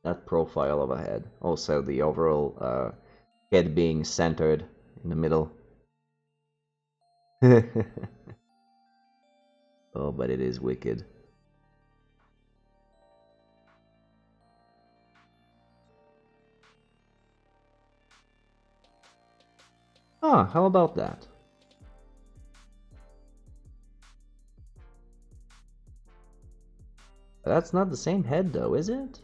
That profile of a head. Also, the overall head being centered in the middle. Oh, but it is wicked. Ah, how about that? That's not the same head though, is it?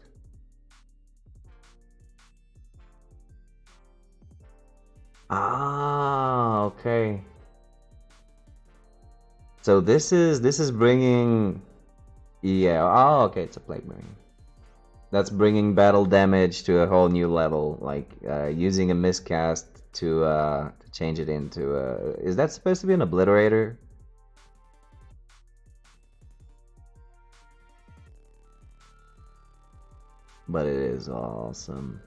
Ah, okay. So this is bringing, yeah. Oh, okay, it's a plague bearing. That's bringing battle damage to a whole new level, like using a miscast to change it into. Is that supposed to be an obliterator? But it is awesome.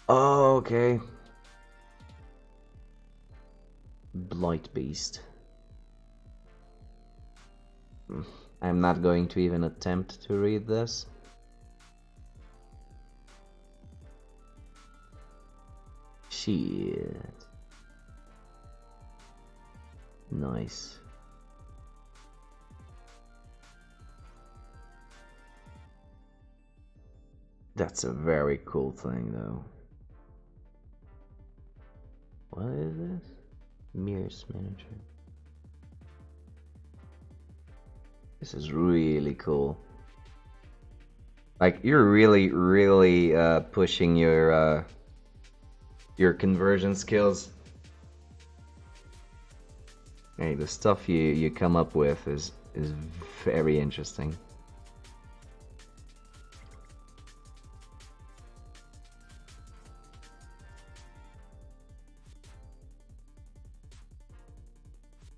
Oh, okay. Blight Beast. I'm not going to even attempt to read this. Shit. Nice. That's a very cool thing, though. What is this? Mirrors miniature. This is really cool. Like, you're really pushing your conversion skills. Hey, the stuff you come up with is very interesting.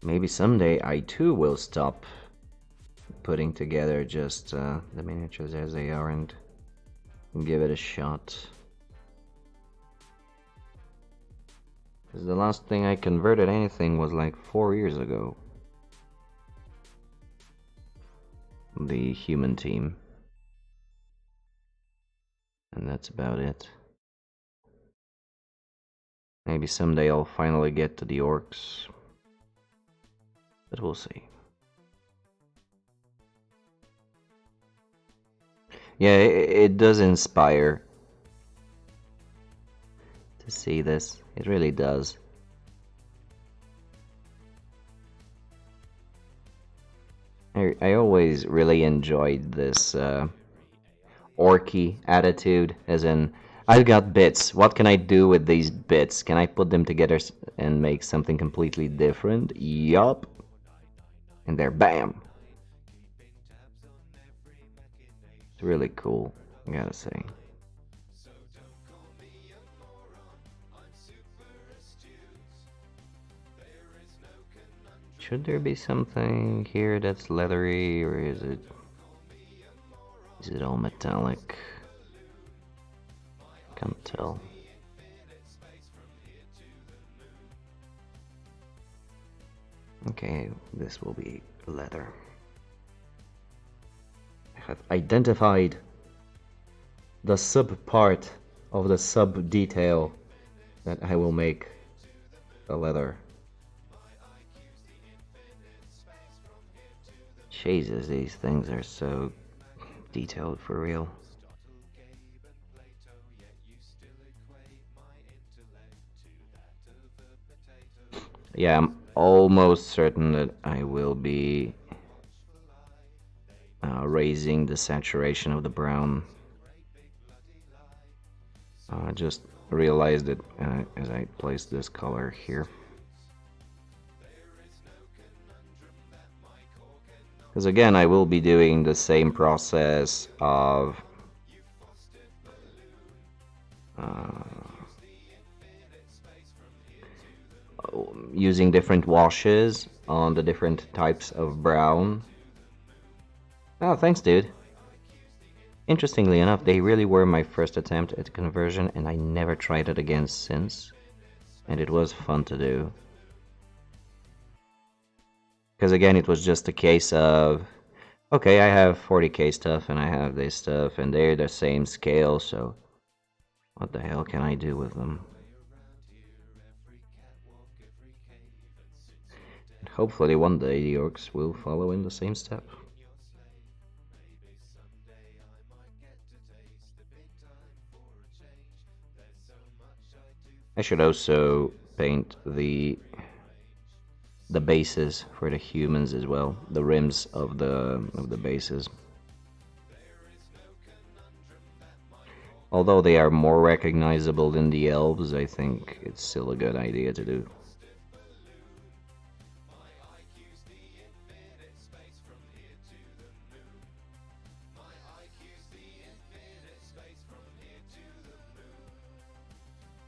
Maybe someday I too will stop putting together just the miniatures as they are and give it a shot. Because the last thing I converted anything was like 4 years ago. The human team. And that's about it. Maybe someday I'll finally get to the orcs. But we'll see. Yeah, it does inspire to see this. It really does. I always really enjoyed this orky attitude, as in, I've got bits. What can I do with these bits? Can I put them together and make something completely different? Yup. And there, bam. It's really cool, I gotta say. Should there be something here that's leathery, or is it all metallic? Can't tell. Okay, this will be leather. I have identified the sub part of the sub detail that I will make a leather. Jesus, these things are so detailed for real. Yeah, I'm almost certain that I will be raising the saturation of the brown I just realized it as I placed this color here. Because again, I will be doing the same process of using different washes on the different types of brown. Oh, thanks, dude. Interestingly enough, they really were my first attempt at conversion, and I never tried it again since. And it was fun to do. Because again, it was just a case of, okay, I have 40k stuff, and I have this stuff, and they're the same scale, so what the hell can I do with them? And hopefully one day the orcs will follow in the same step. I should also paint the bases for the humans as well, the rims of the bases. Although they are more recognizable than the elves, I think it's still a good idea to do.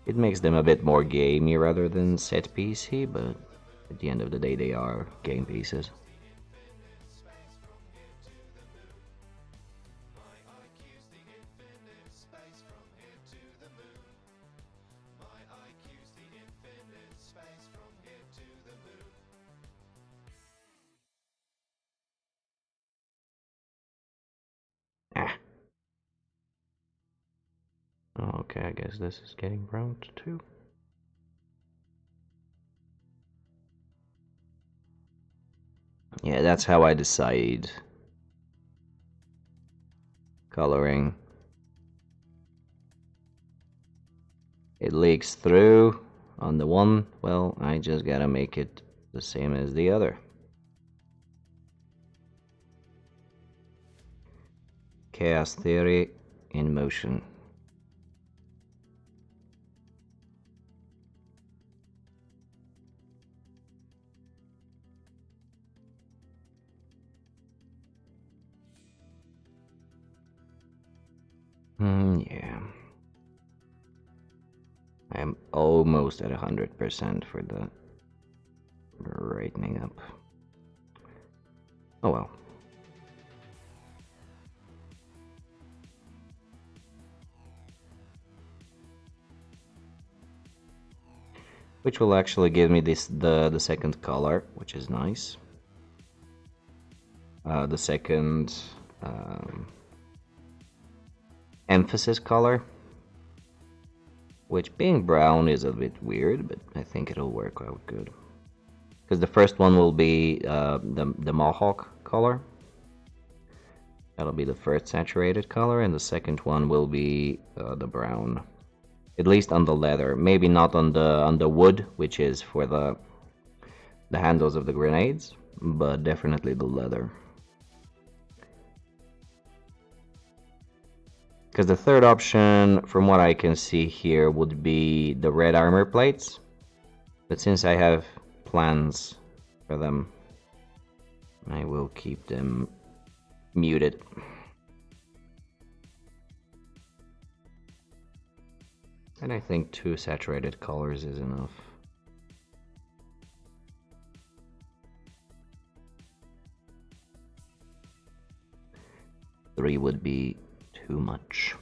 It makes them a bit more gamey rather than set piecey, but at the end of the day they are game pieces. Ah. Okay, I guess this is getting brown too. Yeah, that's how I decide coloring. It leaks through on the one, well, I just gotta make it the same as the other. Chaos theory in motion. Yeah. I'm almost at 100% for the brightening up. Oh well. Which will actually give me the second color, which is nice. The second emphasis color, which being brown is a bit weird, but I think it'll work out good. Because the first one will be the Mohawk color. That'll be the first saturated color, and the second one will be the brown. At least on the leather, maybe not on the wood, which is for the handles of the grenades, but definitely the leather. Because the third option, from what I can see here, would be the red armor plates. But since I have plans for them, I will keep them muted. And I think 2 saturated colors is enough. Three would be too much.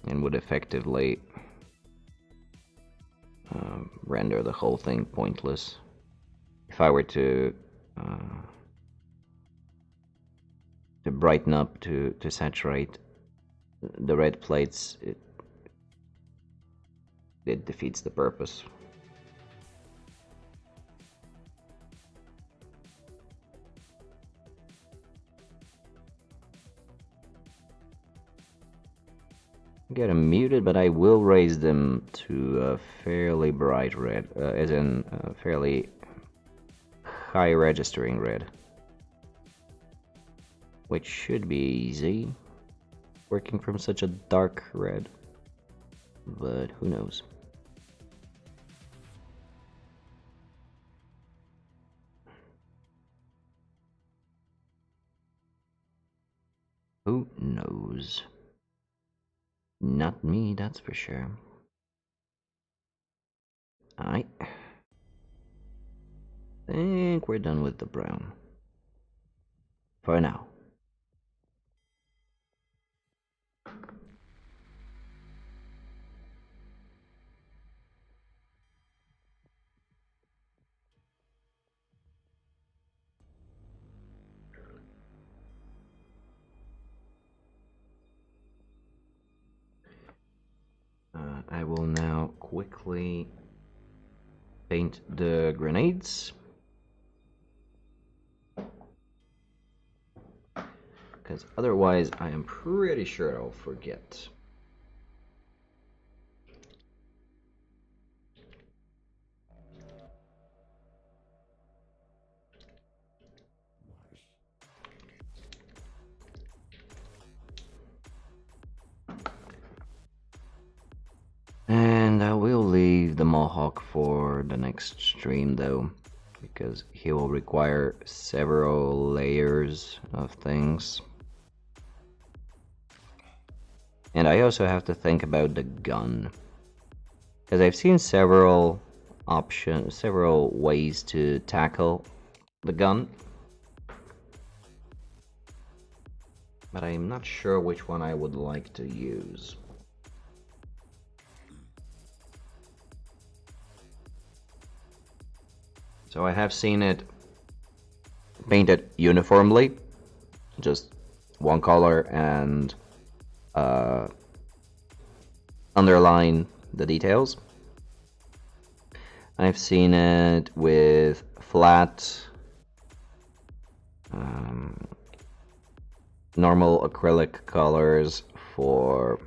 And would effectively render the whole thing pointless. If I were to brighten up, to saturate the red plates, it defeats the purpose. Get them muted, but I will raise them to a fairly bright red, as in fairly high registering red. which should be easy, working from such a dark red, but who knows. Who knows? Not me, that's for sure. I think we're done with the brown. For now. I will now quickly paint the grenades. Because otherwise I am pretty sure I'll forget. And I will leave the Mohawk for the next stream though, because he will require several layers of things. And I also have to think about the gun, because I've seen several options, several ways to tackle the gun, but I'm not sure which one I would like to use. So I have seen it painted uniformly, just one color, and underline the details. I've seen it with flat, normal acrylic colors for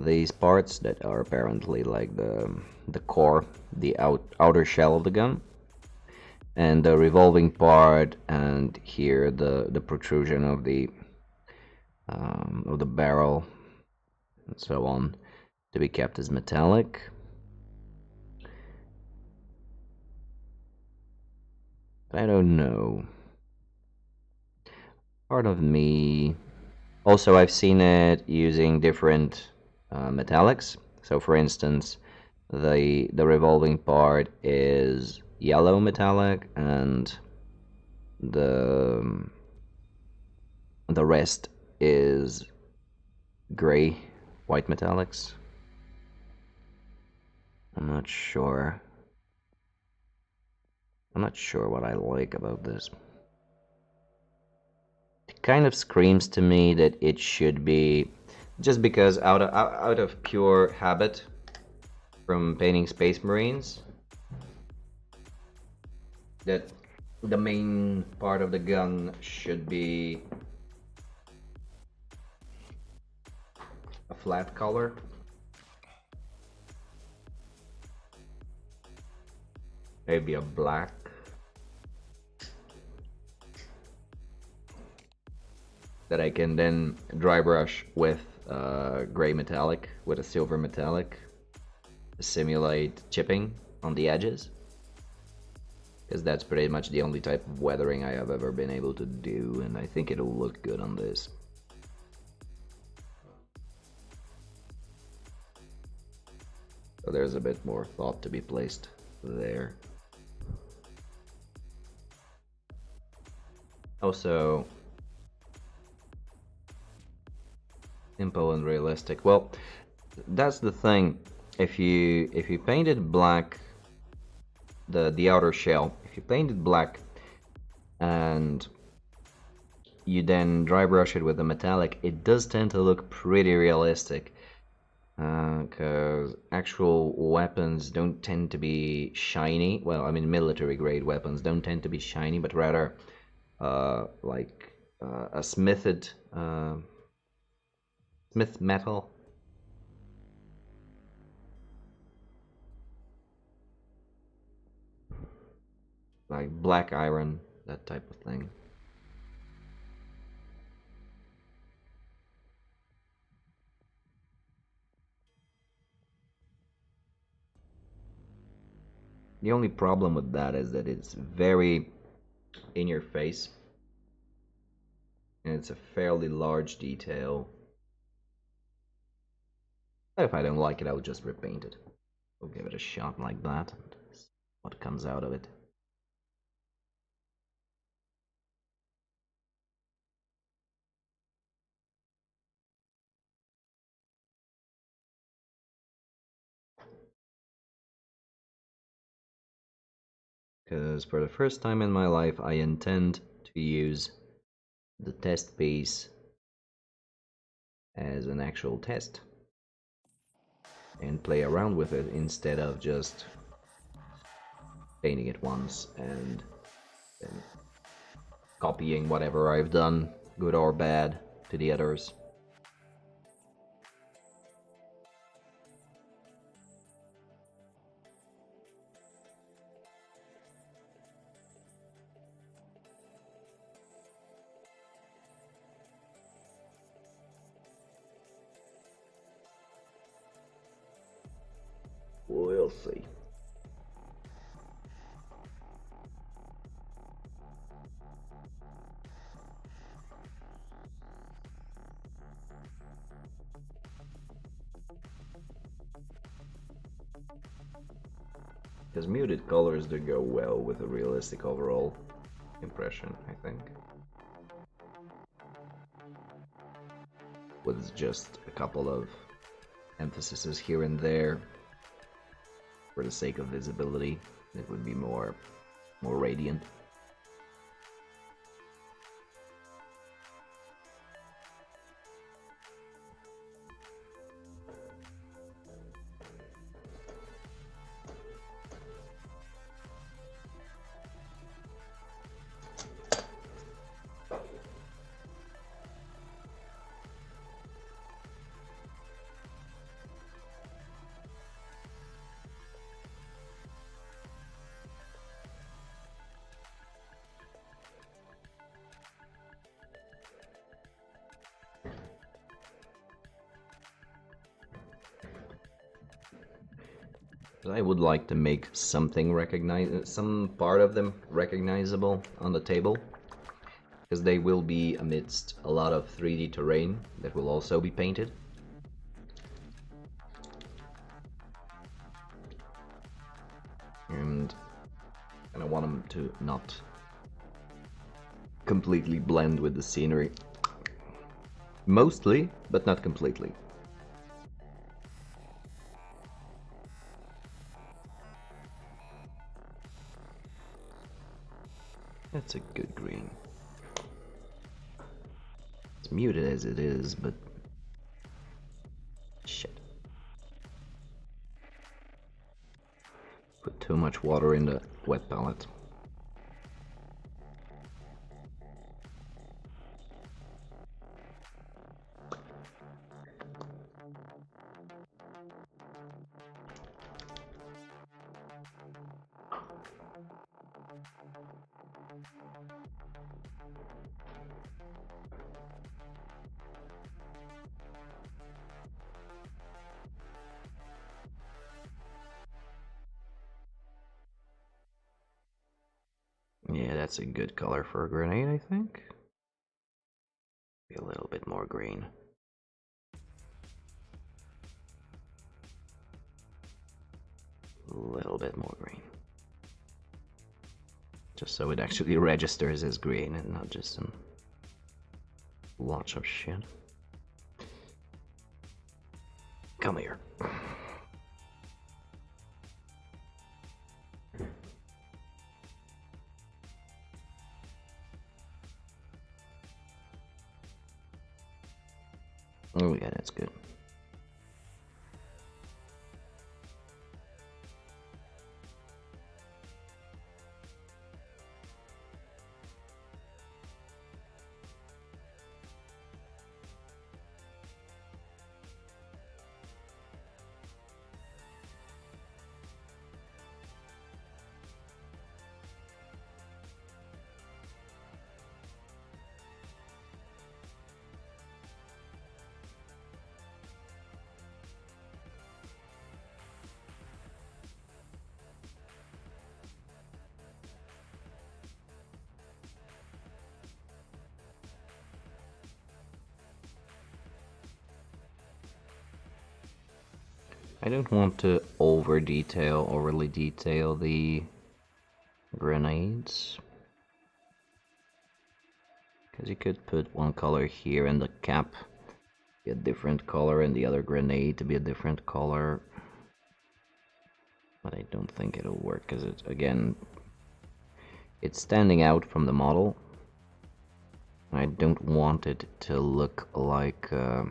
these parts that are apparently like the core, the outer shell of the gun, and the revolving part, and here the protrusion of the barrel, and so on, to be kept as metallic. I don't know. Part of me. Also, I've seen it using different metallics. So, for instance, the revolving part is yellow metallic, and the rest is gray white metallics. I'm not sure. I'm not sure what I like about this. It kind of screams to me that it should be, just because out of pure habit from painting Space Marines, that the main part of the gun should be a flat color. Maybe a black. That I can then dry brush with gray metallic, with a silver metallic, to simulate chipping on the edges. Because that's pretty much the only type of weathering I have ever been able to do, and I think it'll look good on this. So there's a bit more thought to be placed there. Also, simple and realistic. Well, that's the thing. If you painted black, the outer shell, if you painted black and you then dry brush it with a metallic, it does tend to look pretty realistic, because actual weapons don't tend to be shiny. Well, I mean, military grade weapons don't tend to be shiny, but rather like a smith metal. Like black iron, that type of thing. The only problem with that is that it's very in your face, and it's a fairly large detail. But if I don't like it, I'll just repaint it. We'll give it a shot like that and see what comes out of it. Because for the first time in my life, I intend to use the test piece as an actual test and play around with it instead of just painting it once and then copying whatever I've done, good or bad, to the others. We'll see. Because muted colors do go well with a realistic overall impression, I think. With just a couple of emphases here and there for the sake of visibility, it would be more radiant. I would like to make something some part of them recognizable on the table, because they will be amidst a lot of 3D terrain that will also be painted. And I want them to not completely blend with the scenery. Mostly, but not completely. That's a good green. It's muted as it is, but shit. Put too much water in the wet palette. Yeah, that's a good color for a grenade, I think. Be a little bit more green. A little bit more green. Just so it actually registers as green and not just some lots of shit. Come here. Oh yeah, that's good. I don't want to overly detail the grenades. Because you could put one color here and the cap be a different color and the other grenade to be a different color. But I don't think it'll work because it's, again, it's standing out from the model. I don't want it to look like a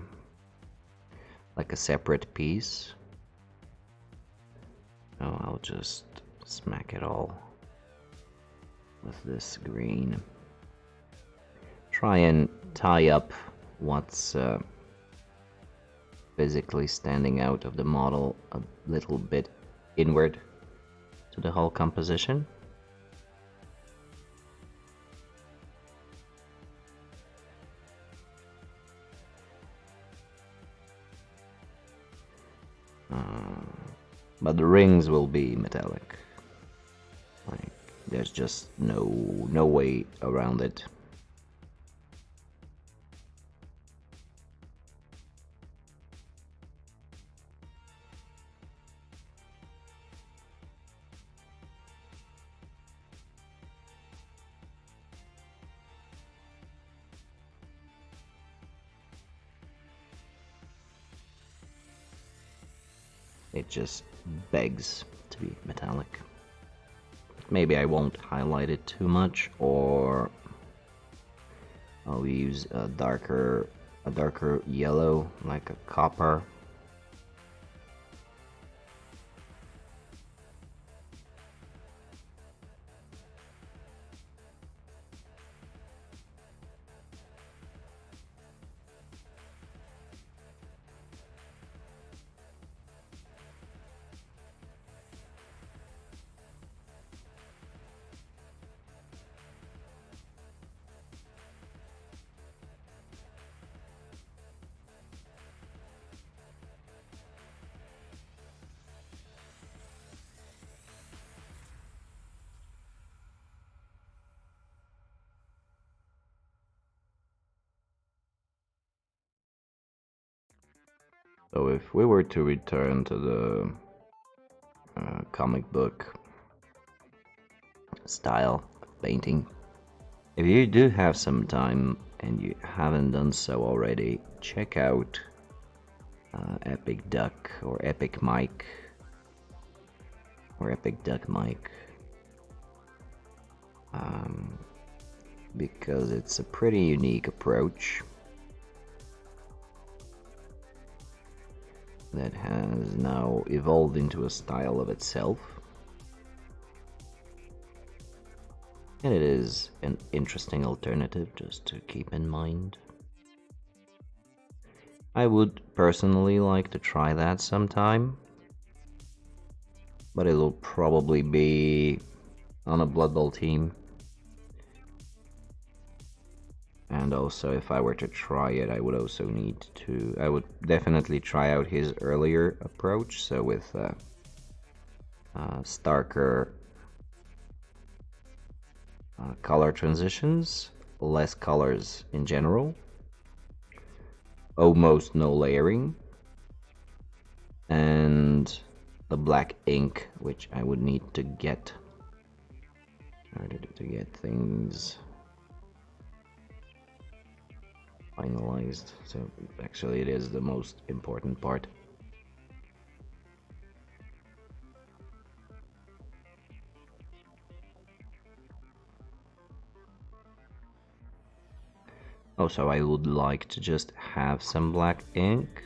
separate piece. So I'll just smack it all with this green. Try and tie up what's physically standing out of the model a little bit inward to the hull composition. But the rings will be metallic. Like, there's just no way around it. It just begs to be metallic. Maybe I won't highlight it too much, or I'll use a darker yellow, like a copper. So if we were to return to the comic book style of painting, if you do have some time and you haven't done so already, check out Epic Duck or Epic Mike or Epic Duck Mike, because it's a pretty unique approach that has now evolved into a style of itself, and it is an interesting alternative just to keep in mind. I would personally like to try that sometime, but it'll probably be on a Blood Bowl team. And also, if I were to try it, I would also need to... I would definitely try out his earlier approach, so with starker color transitions, less colors in general, almost no layering, and the black ink, which I would need to get in order to get things finalized. So actually it is the most important part. Also, I would like to just have some black ink,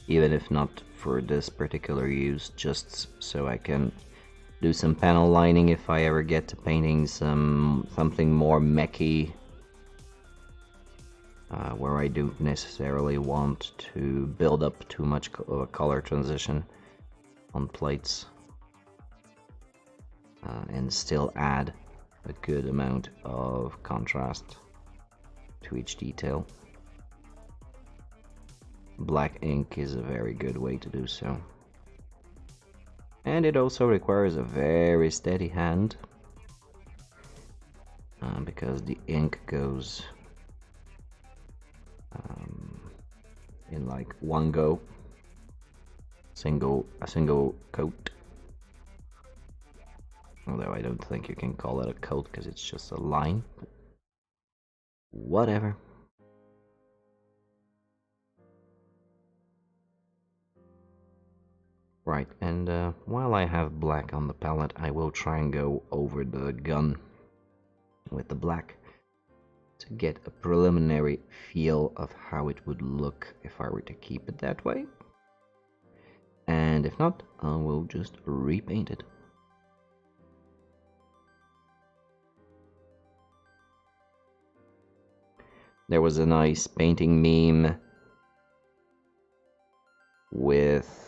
even if not for this particular use, just so I can do some panel lining if I ever get to painting something more mechy, where I don't necessarily want to build up too much of a color transition on plates, and still add a good amount of contrast to each detail. Black ink is a very good way to do so. And it also requires a very steady hand, because the ink goes in like one go. a single coat. Although I don't think you can call it a coat because it's just a line. But whatever. Right, and while I have black on the palette, I will try and go over the gun with the black to get a preliminary feel of how it would look if I were to keep it that way. And if not, I will just repaint it. There was a nice painting meme with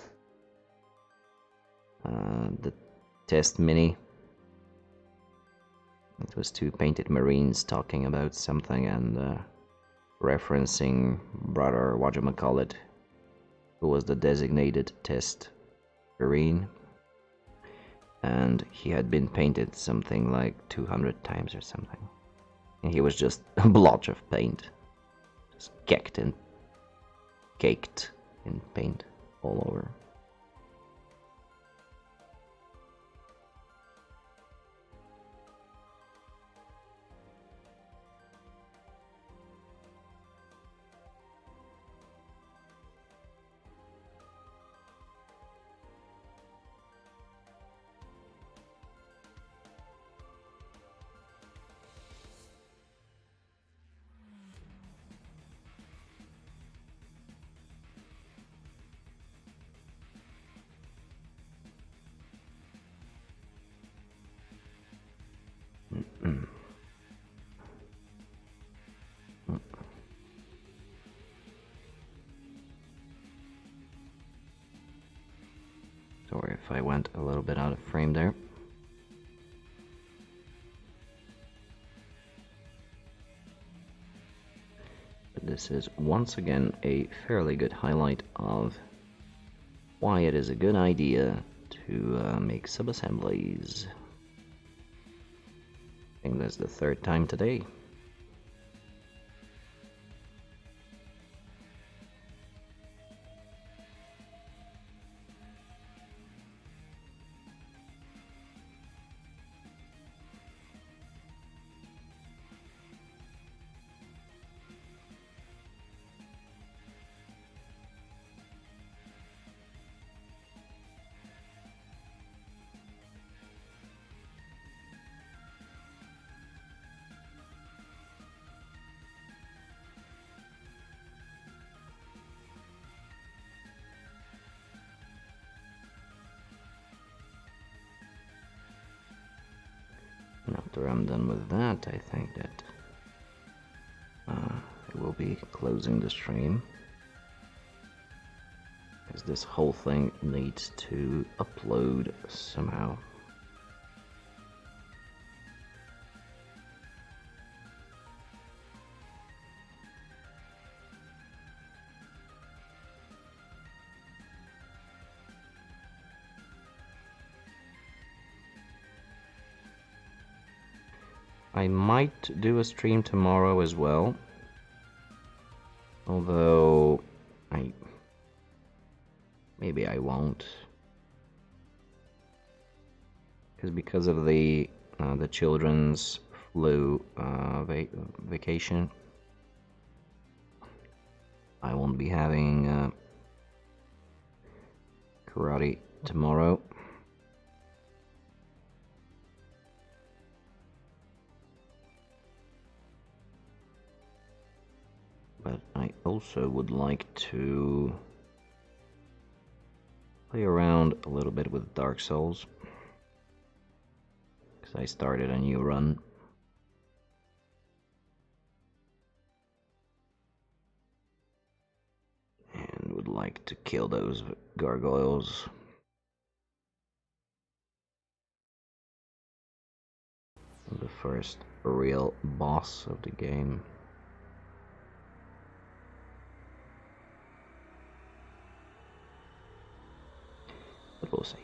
the test mini. It was two painted marines talking about something and referencing brother whatchamacallit, who was the designated test marine, and he had been painted something like 200 times or something, and he was just a blotch of paint, just caked in paint all over. Sorry if I went a little bit out of frame there. But this is once again a fairly good highlight of why it is a good idea to make sub-assemblies. I think that's the third time today. After I'm done with that, I think that I will be closing the stream, because this whole thing needs to upload somehow. I might do a stream tomorrow as well, although maybe I won't, because of the children's flu vacation. I won't be having karate tomorrow. But I also would like to play around a little bit with Dark Souls, because I started a new run. And would like to kill those gargoyles. The first real boss of the game. But we'll see.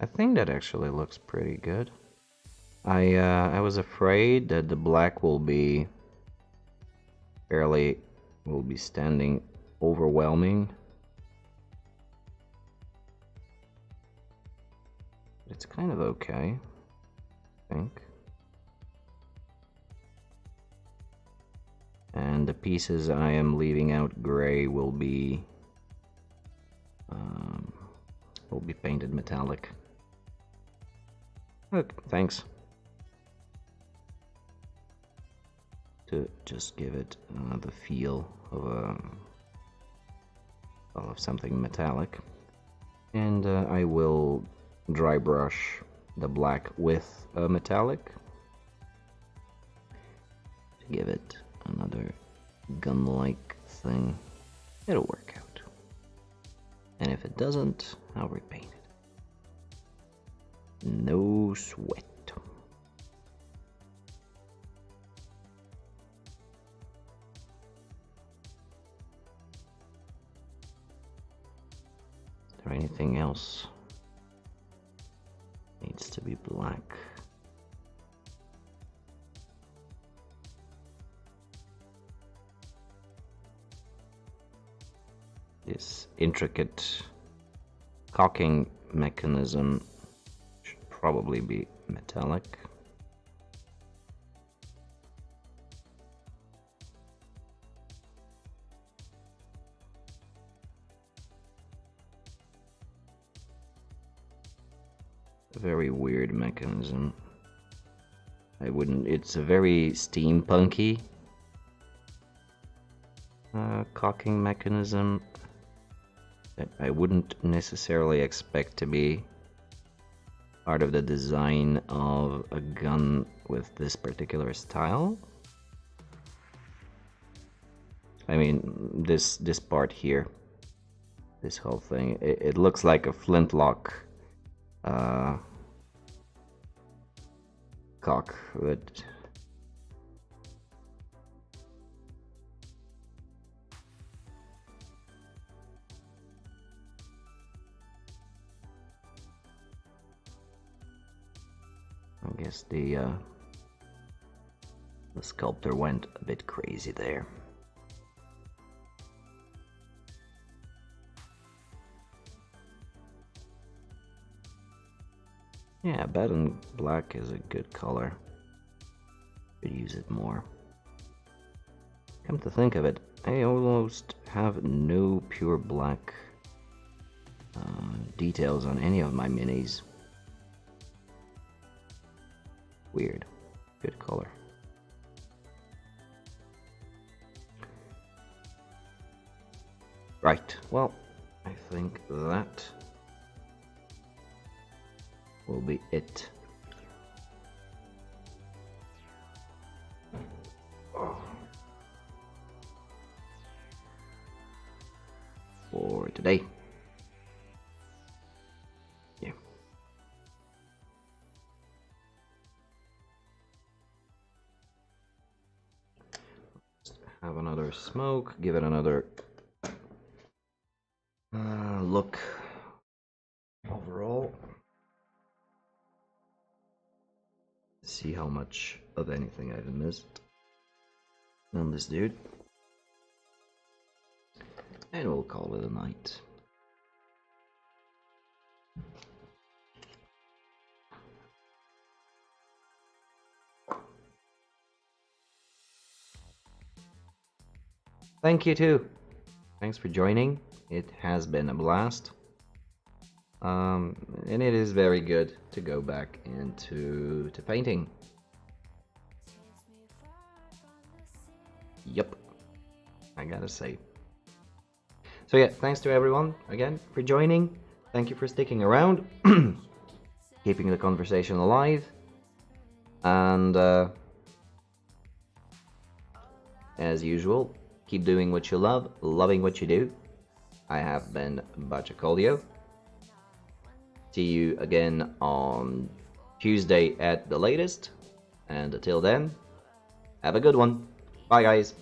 I think that actually looks pretty good. I was afraid that the black will be standing overwhelming. It's kind of okay, I think. And the pieces I am leaving out gray will be painted metallic. Look, thanks. To just give it the feel of something metallic. And I will dry brush the black with metallic to give it another gun-like thing. It'll work out. And if it doesn't, I'll repaint it. No sweat. Is there anything else? Needs to be black. This intricate cocking mechanism should probably be metallic. A very weird mechanism. It's a very steampunky cocking mechanism that I wouldn't necessarily expect to be part of the design of a gun with this particular style. I mean, this part here, this whole thing, it looks like a flintlock cock, but I guess the sculptor went a bit crazy there. Yeah, bed and black is a good color. Could use it more. Come to think of it, I almost have no pure black details on any of my minis. Weird. Good color. Right, well, I think that will be it. For today. Yeah. Have another smoke, give it another look overall. See how much of anything I've missed on this dude. And we'll call it a night. Thank you too. Thanks for joining. It has been a blast. And it is very good to go back into painting. Yep, I gotta say. So yeah, thanks to everyone again for joining. Thank you for sticking around, keeping the conversation alive, and as usual, keep doing what you love, loving what you do. I have been Bachakolio. See you again on Tuesday at the latest, and until then, have a good one. Bye guys.